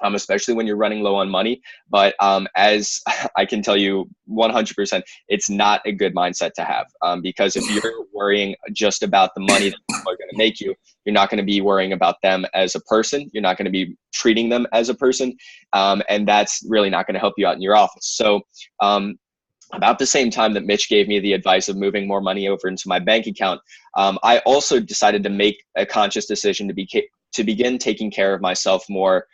especially when you're running low on money. But as I can tell you 100%, it's not a good mindset to have, because if you're worrying just about the money that people are going to make you, you're not going to be worrying about them as a person. You're not going to be treating them as a person. And that's really not going to help you out in your office. So about the same time that Mitch gave me the advice of moving more money over into my bank account, I also decided to make a conscious decision to begin taking care of myself more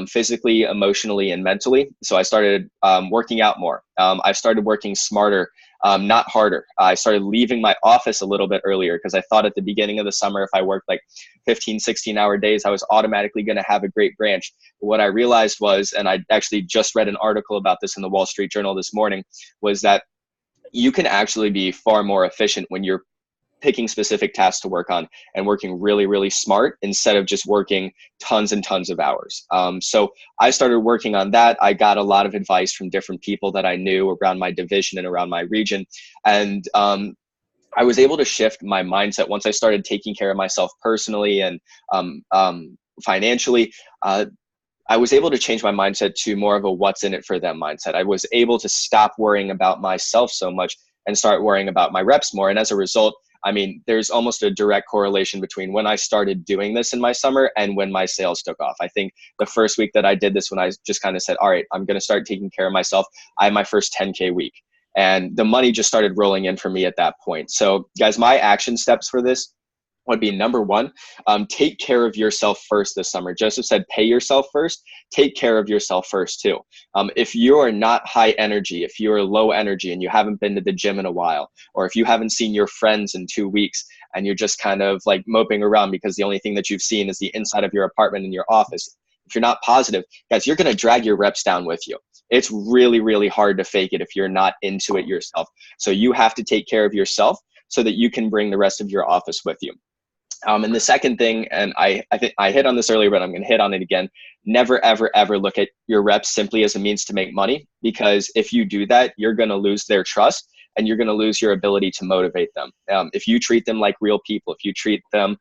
physically, emotionally, and mentally. So I started working out more. I started working smarter, not harder. I started leaving my office a little bit earlier because I thought at the beginning of the summer, if I worked like 15, 16-hour days, I was automatically going to have a great branch. But what I realized was, and I actually just read an article about this in the Wall Street Journal this morning, was that you can actually be far more efficient when you're picking specific tasks to work on and working really, really smart instead of just working tons and tons of hours. So I started working on that. I got a lot of advice from different people that I knew around my division and around my region. And I was able to shift my mindset once I started taking care of myself personally and financially. I was able to change my mindset to more of a what's in it for them mindset. I was able to stop worrying about myself so much and start worrying about my reps more. And as a result, I mean, there's almost a direct correlation between when I started doing this in my summer and when my sales took off. I think the first week that I did this, when I just kind of said, all right, I'm going to start taking care of myself, I had my first 10K week. And the money just started rolling in for me at that point. So guys, my action steps for this would be number one, take care of yourself first this summer. Joseph said, pay yourself first, take care of yourself first too. If you are not high energy, if you're low energy and you haven't been to the gym in a while, or if you haven't seen your friends in 2 weeks and you're just kind of like moping around because the only thing that you've seen is the inside of your apartment and your office, if you're not positive, guys, you're going to drag your reps down with you. It's really, really hard to fake it if you're not into it yourself. So you have to take care of yourself so that you can bring the rest of your office with you. And the second thing, and I think I hit on this earlier, but I'm going to hit on it again. Never, ever, ever look at your reps simply as a means to make money, because if you do that, you're going to lose their trust and you're going to lose your ability to motivate them. If you treat them like real people, if you treat them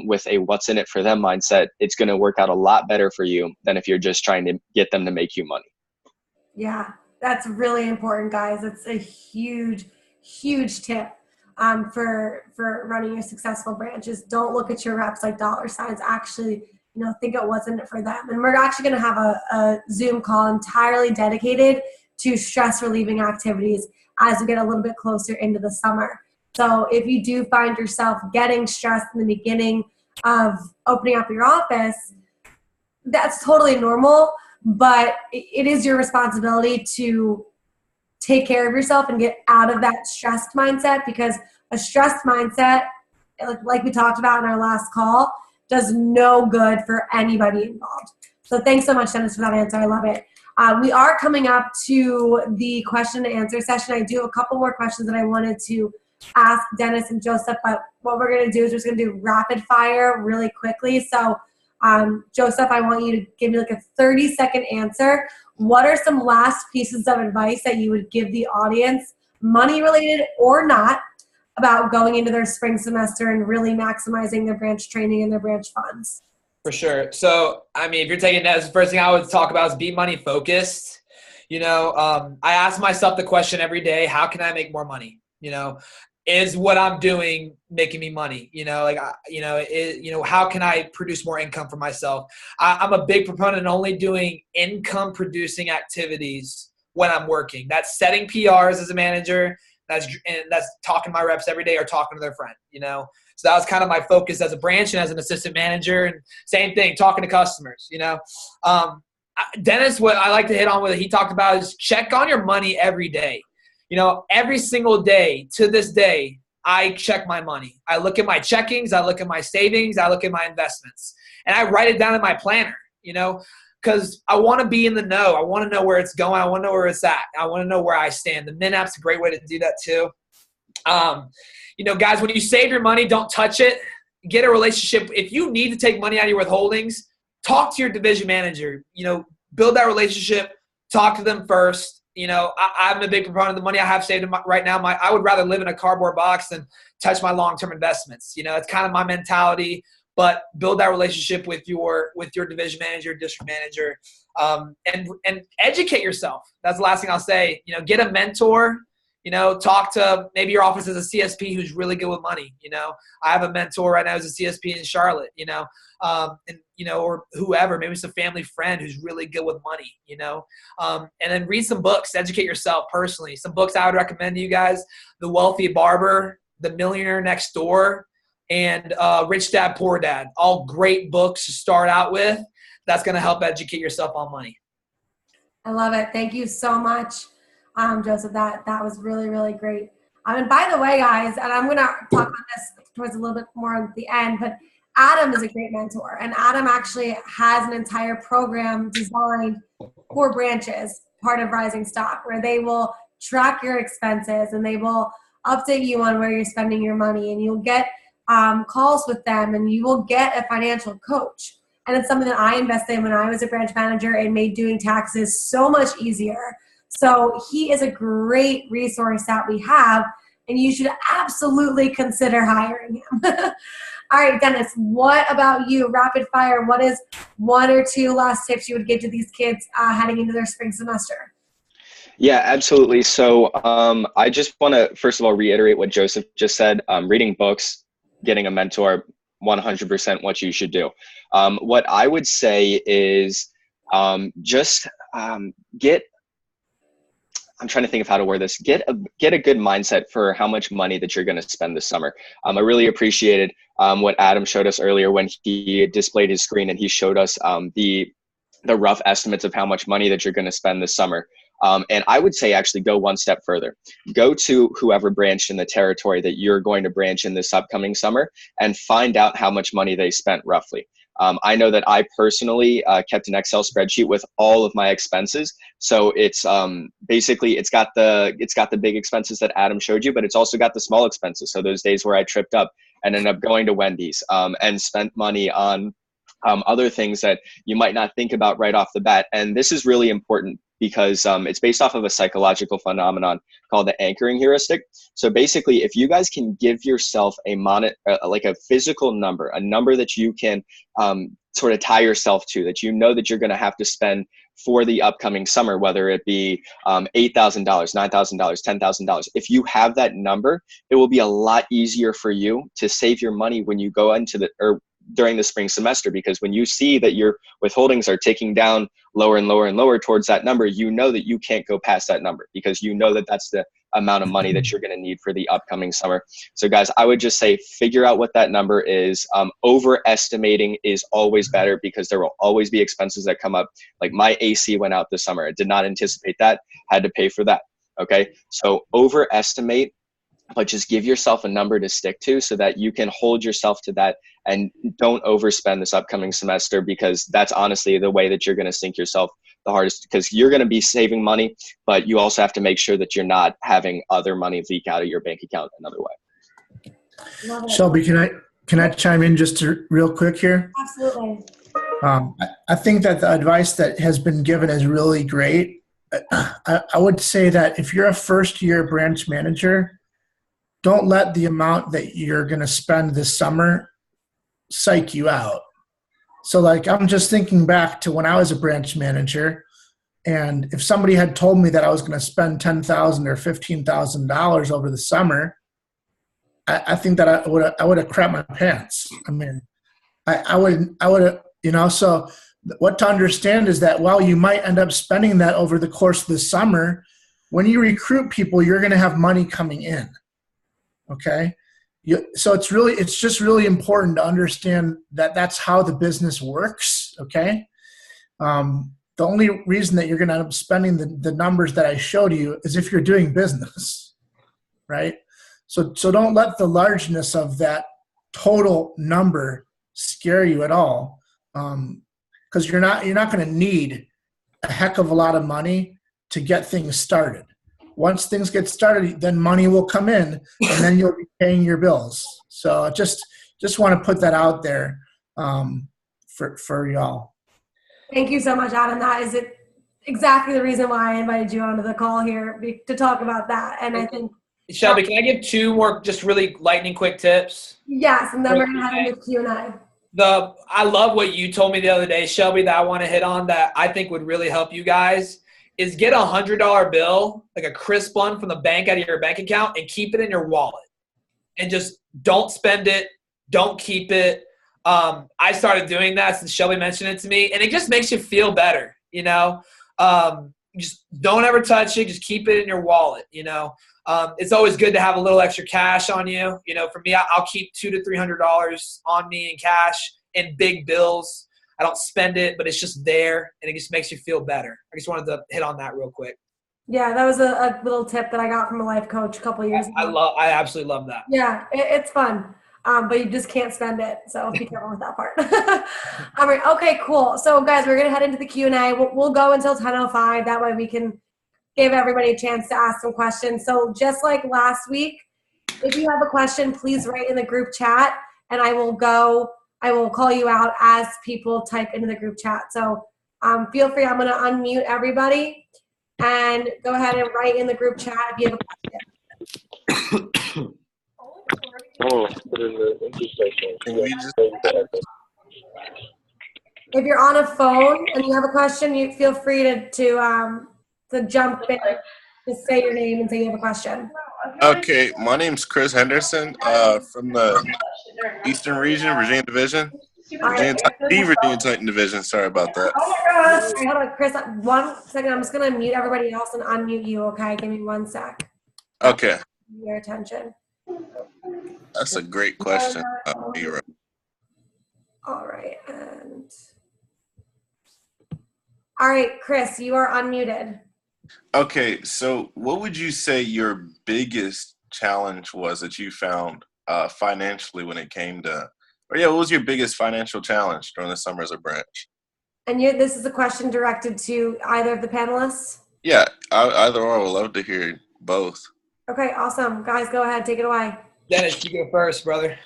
with a what's in it for them mindset, it's going to work out a lot better for you than if you're just trying to get them to make you money. Yeah, that's really important, guys. It's a huge, huge tip. For running a successful branch is don't look at your reps like dollar signs. Actually, think it wasn't for them. And we're actually going to have a Zoom call entirely dedicated to stress relieving activities as we get a little bit closer into the summer. So if you do find yourself getting stressed in the beginning of opening up your office, that's totally normal, but it is your responsibility to take care of yourself and get out of that stressed mindset, because a stressed mindset, like we talked about in our last call, does no good for anybody involved. So thanks so much, Dennis, for that answer. I love it. We are coming up to the question and answer session. I do have a couple more questions that I wanted to ask Dennis and Joseph, but what we're going to do is we're just going to do rapid fire really quickly. So Joseph, I want you to give me like a 30-second answer. What are some last pieces of advice that you would give the audience, money related or not, about going into their spring semester and really maximizing their branch training and their branch funds? For sure. So, I mean, if you're taking notes, the first thing I would talk about is be money focused. I ask myself the question every day, how can I make more money? Is what I'm doing making me money? How can I produce more income for myself? I'm a big proponent of only doing income producing activities when I'm working. That's setting PRs as a manager. That's talking to my reps every day or talking to their friend, So that was kind of my focus as a branch and as an assistant manager. And same thing, talking to customers, Dennis, what I like to hit on what he talked about is check on your money every day. Every single day to this day, I check my money. I look at my checkings. I look at my savings. I look at my investments. And I write it down in my planner, because I want to be in the know. I want to know where it's going. I want to know where it's at. I want to know where I stand. The Min app's a great way to do that too. Guys, when you save your money, don't touch it. Get a relationship. If you need to take money out of your withholdings, talk to your division manager. Build that relationship. Talk to them first. I'm a big proponent of the money I have saved right now. I would rather live in a cardboard box than touch my long-term investments. It's kind of my mentality. But build that relationship with your division manager, district manager, and educate yourself. That's the last thing I'll say. Get a mentor. Talk to maybe your office as a CSP who's really good with money. I have a mentor right now who's a CSP in Charlotte. Or whoever, maybe it's a family friend who's really good with money. And then read some books. Educate yourself personally. Some books I would recommend to you guys: The Wealthy Barber, The Millionaire Next Door, and Rich Dad, Poor Dad. All great books to start out with. That's going to help educate yourself on money. I love it. Thank you so much, Joseph. That was really, really great. And by the way, guys, and I'm going to talk about this towards a little bit more at the end, but Adam is a great mentor. And Adam actually has an entire program designed for branches, part of Rising Stock, where they will track your expenses and they will update you on where you're spending your money, and you'll get calls with them, and you will get a financial coach. And it's something that I invested in when I was a branch manager and made doing taxes so much easier. So he is a great resource that we have, and you should absolutely consider hiring him. All right, Dennis, what about you? Rapid fire, what is one or two last tips you would give to these kids heading into their spring semester? Yeah, absolutely. So I just want to, first of all, reiterate what Joseph just said. Reading books, getting a mentor, 100% what you should do. What I would say is just get, I'm trying to think of how to word this, get a good mindset for how much money that you're going to spend this summer. I really appreciated what Adam showed us earlier when he displayed his screen and he showed us the rough estimates of how much money that you're going to spend this summer. And I would say actually go one step further. Go to whoever branched in the territory that you're going to branch in this upcoming summer and find out how much money they spent roughly. I know that I personally kept an Excel spreadsheet with all of my expenses. So it's basically it's got the big expenses that Adam showed you, but it's also got the small expenses. So those days where I tripped up and ended up going to Wendy's and spent money on other things that you might not think about right off the bat. And this is really important because it's based off of a psychological phenomenon called the anchoring heuristic. So basically, if you guys can give yourself like a physical number, a number that you can sort of tie yourself to, that you know that you're going to have to spend for the upcoming summer, whether it be $8,000, $9,000, $10,000. If you have that number, it will be a lot easier for you to save your money when you go into during the spring semester, because when you see that your withholdings are ticking down lower and lower and lower towards that number, you know that you can't go past that number because you know that that's the amount of money that you're going to need for the upcoming summer. So guys, I would just say figure out what that number is. Overestimating is always better because there will always be expenses that come up. Like my AC went out this summer. I did not anticipate that, had to pay for that. Okay. So overestimate but just give yourself a number to stick to so that you can hold yourself to that and don't overspend this upcoming semester, because that's honestly the way that you're going to sink yourself the hardest, because you're going to be saving money, but you also have to make sure that you're not having other money leak out of your bank account another way. Shelby, can I chime in just real quick here? Absolutely. I think that the advice that has been given is really great. I would say that if you're a first-year branch manager, don't let the amount that you're going to spend this summer psych you out. So like, I'm just thinking back to when I was a branch manager, and if somebody had told me that I was going to spend $10,000 or $15,000 over the summer, I think that I would have crapped my pants. I mean, I would have, you know. So what to understand is that while you might end up spending that over the course of the summer, when you recruit people, you're going to have money coming in. Okay. So it's just really important to understand that that's how the business works. Okay. The only reason that you're going to end up spending the numbers that I showed you is if you're doing business, right? So don't let the largeness of that total number scare you at all, because you're not going to need a heck of a lot of money to get things started. Once things get started, then money will come in, and then you'll be paying your bills. So just want to put that out there for y'all. Thank you so much, Adam. That is exactly the reason why I invited you onto the call here, to talk about that. And I think, Shelby, can I give 2 more just really lightning quick tips? yes, and then we're going to head into Q&A. I love what you told me the other day, Shelby, that I want to hit on that I think would really help you guys is get a $100 bill, like a crisp one from the bank out of your bank account, and keep it in your wallet. And just don't spend it. Don't keep it. I started doing that since Shelby mentioned it to me, and it just makes you feel better, you know. Just don't ever touch it. Just keep it in your wallet, you know. It's always good to have a little extra cash on you. You know, for me, I'll keep $200 to $300 on me in cash and big bills. I don't spend it, but it's just there, and it just makes you feel better. I just wanted to hit on that real quick. Yeah, that was a little tip that I got from a life coach a couple of years ago. I absolutely love that. Yeah, it's fun, but you just can't spend it, so be careful with that part. All right, okay, cool. So, guys, we're going to head into the Q&A. We'll go until 10:05. That way we can give everybody a chance to ask some questions. So just like last week, if you have a question, please write in the group chat, and I will call you out as people type into the group chat. So feel free. I'm going to unmute everybody and go ahead and write in the group chat if you have a question. If you're on a phone and you have a question, you feel free to jump in, just say your name and say you have a question. Okay, my name's Chris Henderson from the Eastern Region, Virginia Division. Virginia Titan Division. Sorry about that. Oh my gosh. All right, hold on, Chris. 1 second. I'm just going to mute everybody else and unmute you, okay? Give me 1 sec. Okay. Your attention. That's a great question. All right, Chris, you are unmuted. Okay, so what would you say your biggest challenge was that you found financially when it came to, what was your biggest financial challenge during the summer as a branch? And this is a question directed to either of the panelists? Yeah, either or. I would love to hear both. Okay, awesome. Guys, go ahead. Take it away. Dennis, you go first, brother.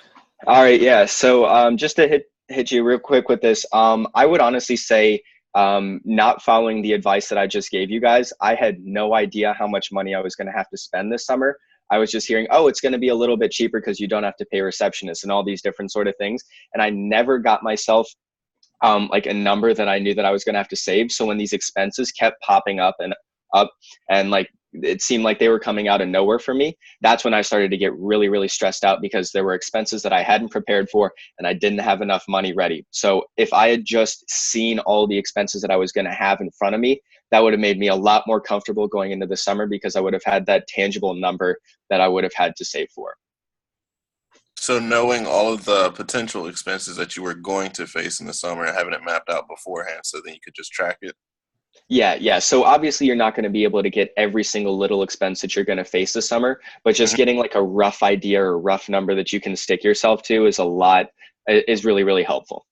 All right, yeah. So just to hit you real quick with this, I would honestly say not following the advice that I just gave you guys. I had no idea how much money I was going to have to spend this summer. I was just hearing, oh, it's going to be a little bit cheaper because you don't have to pay receptionists and all these different sort of things. And I never got myself like a number that I knew that I was going to have to save. So when these expenses kept popping up and like it seemed like they were coming out of nowhere for me, that's when I started to get really, really stressed out because there were expenses that I hadn't prepared for and I didn't have enough money ready. So if I had just seen all the expenses that I was going to have in front of me, that would have made me a lot more comfortable going into the summer because I would have had that tangible number that I would have had to save for. So knowing all of the potential expenses that you were going to face in the summer and having it mapped out beforehand so that you could just track it? Yeah. So obviously you're not going to be able to get every single little expense that you're going to face this summer, but just getting like a rough idea or a rough number that you can stick yourself to is really, really helpful.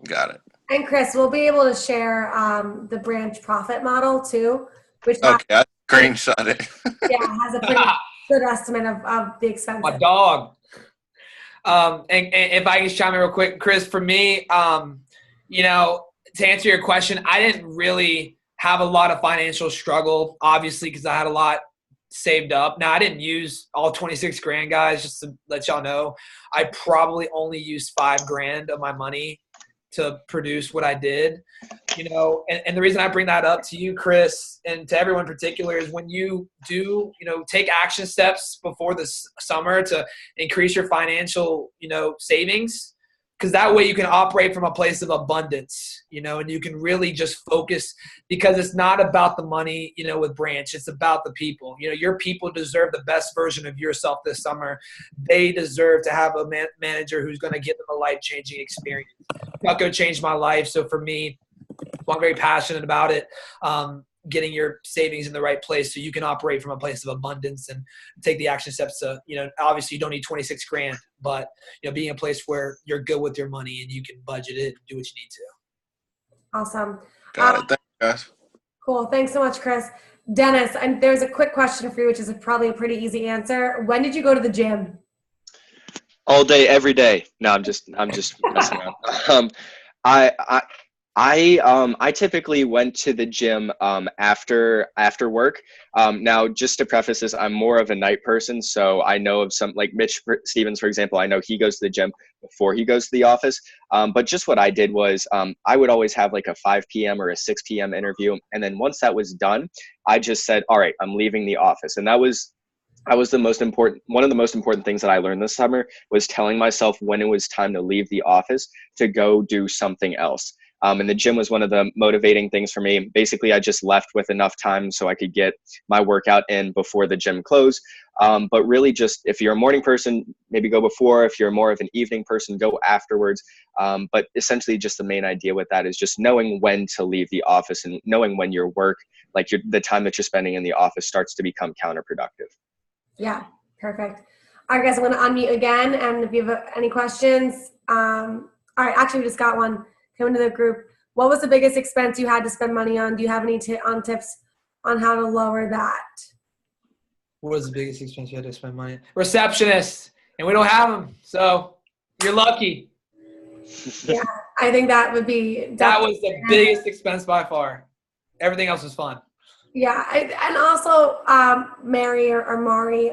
Got it. And Chris, we'll be able to share the branch profit model too, which Okay, I screenshot it. has a pretty good estimate of the expenses. My dog. And if I can just chime in real quick, Chris, for me, to answer your question, I didn't really have a lot of financial struggle, obviously, because I had a lot saved up. Now, I didn't use all 26 grand, guys, just to let y'all know. I probably only used $5,000 of my money to produce what I did, and the reason I bring that up to you, Chris, and to everyone in particular is when you do, take action steps before the summer to increase your financial, savings, because that way you can operate from a place of abundance, and you can really just focus, because it's not about the money, with Branch. It's about the people. Your people deserve the best version of yourself this summer. They deserve to have a manager who's going to give them a life-changing experience. Bucko changed my life. So for me, I'm very passionate about it. Getting your savings in the right place so you can operate from a place of abundance and take the action steps to, obviously you don't need 26 grand, but, being a place where you're good with your money and you can budget it and do what you need to. Awesome. Got it. Thanks, guys. Cool. Thanks so much, Chris. Dennis, and there's a quick question for you, which is probably a pretty easy answer. When did you go to the gym? All day, every day. No, I'm just messing around. I typically went to the gym after work. Now, just to preface this, I'm more of a night person, so I know of some, like Mitch Stevens, for example. I know he goes to the gym before he goes to the office. But just what I did was I would always have like a 5 p.m. or a 6 p.m. interview, and then once that was done, I just said, all right, I'm leaving the office. And that was one of the most important things that I learned this summer was telling myself when it was time to leave the office to go do something else. And the gym was one of the motivating things for me. Basically, I just left with enough time so I could get my workout in before the gym closed. But really just, if you're a morning person, maybe go before. If you're more of an evening person, go afterwards. But essentially just the main idea with that is just knowing when to leave the office and knowing when your work, the time that you're spending in the office starts to become counterproductive. Yeah, perfect. All right, guys, I'm going to unmute again. And if you have any questions, all right, actually, we just got one coming to the group. What was the biggest expense you had to spend money on? Do you have any tips on how to lower that? What was the biggest expense you had to spend money on? Receptionist, and we don't have them, so you're lucky. Yeah, I think that would be. That was the biggest expense by far. Everything else was fun. Yeah, and also Mary or Mari,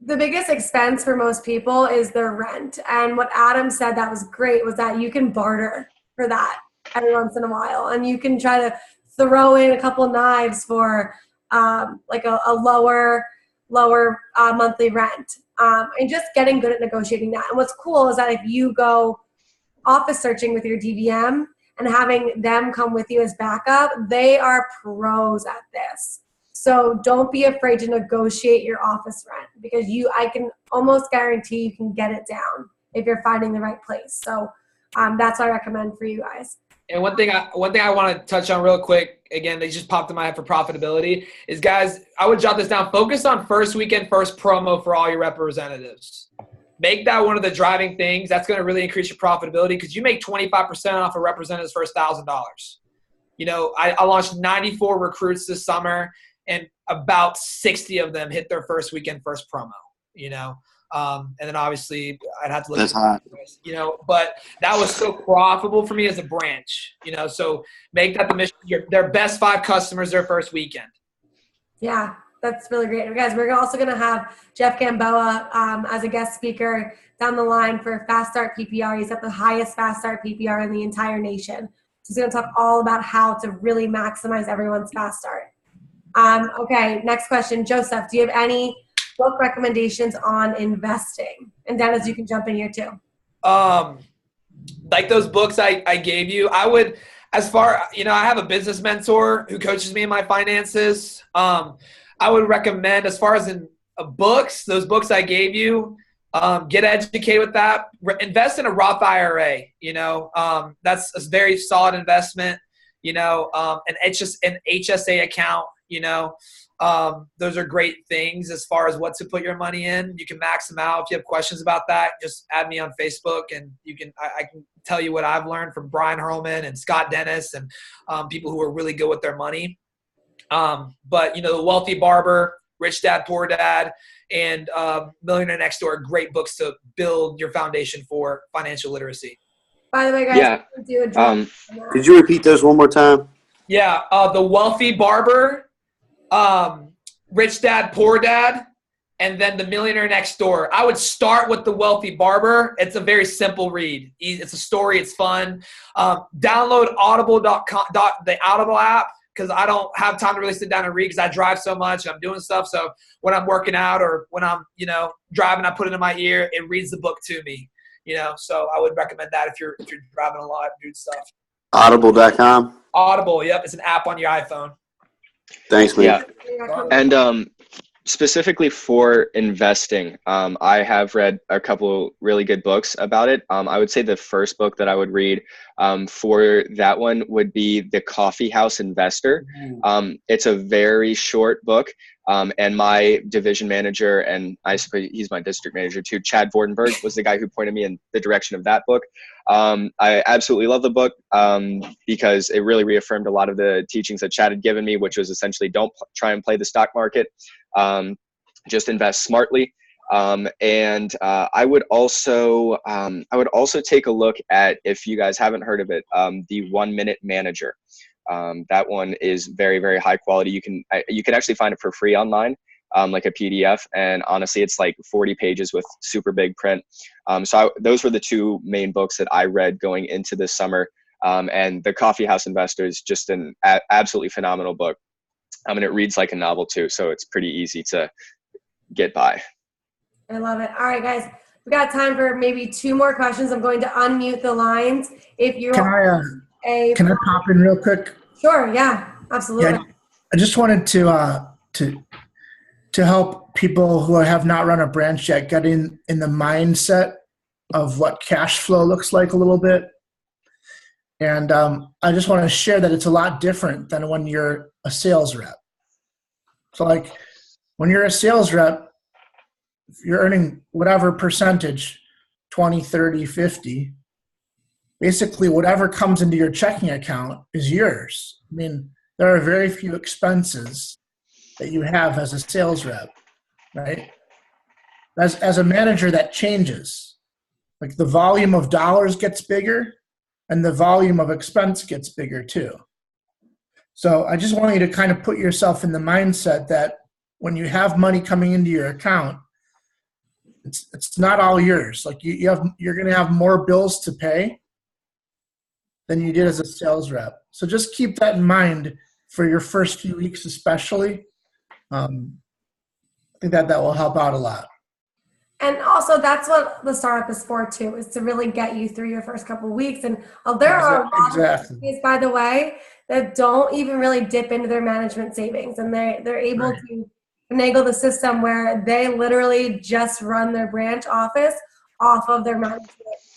the biggest expense for most people is their rent. And what Adam said that was great was that you can barter for that every once in a while. And you can try to throw in a couple knives for like a lower monthly rent. And just getting good at negotiating that. And what's cool is that if you go office searching with your DVM and having them come with you as backup, they are pros at this. So don't be afraid to negotiate your office rent because I can almost guarantee you can get it down if you're finding the right place. So that's what I recommend for you guys. And one thing I want to touch on real quick, again, they just popped in my head for profitability, is guys, I would jot this down. Focus on first weekend, first promo for all your representatives. Make that one of the driving things. That's going to really increase your profitability because you make 25% off a representative's first $1,000. I launched 94 recruits this summer, and about 60 of them hit their first weekend, first promo, and then obviously I'd have to look at but that was so profitable for me as a branch, so make that the mission, their best 5 customers their first weekend. Yeah, that's really great. Guys, we're also going to have Jeff Gamboa as a guest speaker down the line for Fast Start PPR. He's at the highest Fast Start PPR in the entire nation. So he's going to talk all about how to really maximize everyone's Fast Start. Okay, next question. Joseph, do you have any book recommendations on investing? And Dennis, you can jump in here too. Like those books I gave you, I would, as far, I have a business mentor who coaches me in my finances. I would recommend, as far as in books, those books I gave you, get educated with that. Invest in a Roth IRA. That's a very solid investment. and it's just an HSA account, those are great things as far as what to put your money in. You can max them out. If you have questions about that, just add me on Facebook, and I can tell you what I've learned from Brian Hurlman and Scott Dennis and people who are really good with their money. But The Wealthy Barber, Rich Dad, Poor Dad, and Millionaire Next Door are great books to build your foundation for financial literacy. By the way, guys, could you repeat those one more time? Yeah, The Wealthy Barber, Rich Dad, Poor Dad, and then The Millionaire Next Door. I would start with The Wealthy Barber. It's a very simple read. It's a story. It's fun. Download audible.com, the Audible app, because I don't have time to really sit down and read because I drive so much and I'm doing stuff. So when I'm working out or when I'm, driving, I put it in my ear. It reads the book to me, So I would recommend that if you're driving a lot, doing stuff. Audible.com. Audible. Yep. It's an app on your iPhone. Thanks, man. Yeah. And specifically for investing, I have read a couple really good books about it. I would say the first book that I would read for that one would be The Coffee House Investor. It's a very short book. And my division manager, and I suppose he's my district manager too, Chad Vordenberg, was the guy who pointed me in the direction of that book. I absolutely love the book because it really reaffirmed a lot of the teachings that Chad had given me, which was essentially don't try and play the stock market, just invest smartly. And I would also take a look at, if you guys haven't heard of it, the 1 Minute Manager. That one is very, very high quality. You can actually find it for free online, like a PDF. And honestly, it's like 40 pages with super big print. Those were the two main books that I read going into this summer. And The Coffee House Investor is just an absolutely phenomenal book. And it reads like a novel too. So it's pretty easy to get by. I love it. All right, guys, we got time for maybe 2 more questions. I'm going to unmute the lines. If you Can I pop in real quick? Sure. Yeah, absolutely. Yeah, I just wanted to help people who have not run a branch yet get in the mindset of what cash flow looks like a little bit. And I just want to share that it's a lot different than when you're a sales rep. So like when you're a sales rep, you're earning whatever percentage, 20, 30, 50. Basically, whatever comes into your checking account is yours. I mean, there are very few expenses that you have as a sales rep, right? As a manager, that changes. Like the volume of dollars gets bigger and the volume of expense gets bigger too. So I just want you to kind of put yourself in the mindset that when you have money coming into your account, it's not all yours. Like you're going to have more bills to pay than you did as a sales rep. So just keep that in mind for your first few weeks, especially. I think that will help out a lot. And also, that's what the startup is for too, is to really get you through your first couple of weeks. And there are a lot of companies, by the way, that don't even really dip into their management savings, and they're able to finagle the system where they literally just run their branch office off of their management,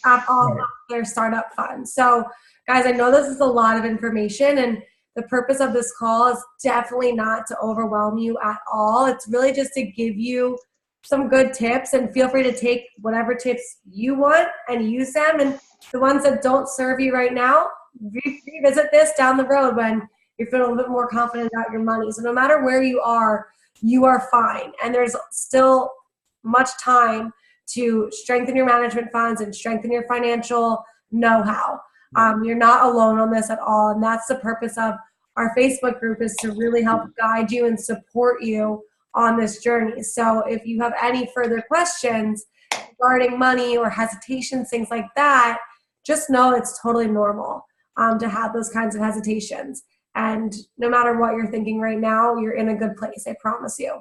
off of their startup fund. So, guys, I know this is a lot of information, and the purpose of this call is definitely not to overwhelm you at all. It's really just to give you some good tips, and feel free to take whatever tips you want and use them. And the ones that don't serve you right now, revisit this down the road when you're feeling a little bit more confident about your money. So no matter where you are fine. And there's still much time to strengthen your management funds and strengthen your financial know-how. You're not alone on this at all. And that's the purpose of our Facebook group, is to really help guide you and support you on this journey. So if you have any further questions regarding money or hesitations, things like that, just know it's totally normal to have those kinds of hesitations. And no matter what you're thinking right now, you're in a good place, I promise you.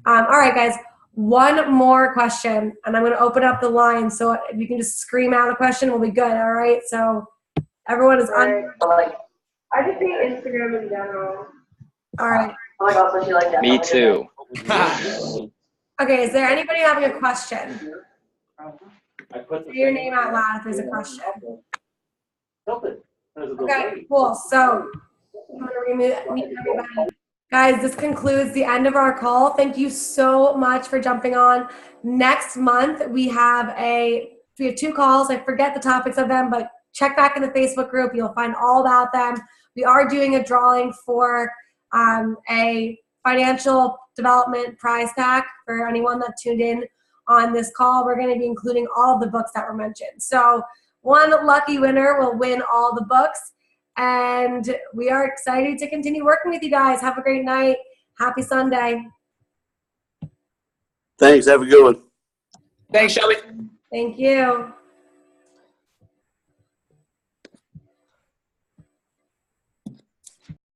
All right, guys, one more question, and I'm going to open up the line. So if you can just scream out a question, we'll be good. All right. So everyone is on. I just think Instagram in general. All right. Me too. Okay, is there anybody having a question? Say your name out loud if there's a question. Okay, cool. So I'm going to mute everybody. Guys, this concludes the end of our call. Thank you so much for jumping on. Next month, we have 2 calls. I forget the topics of them, but check back in the Facebook group. You'll find all about them. We are doing a drawing for a financial development prize pack for anyone that tuned in on this call. We're going to be including all of the books that were mentioned. So one lucky winner will win all the books. And we are excited to continue working with you guys. Have a great night. Happy Sunday. Thanks. Have a good one. Thanks, Shelby. Thank you.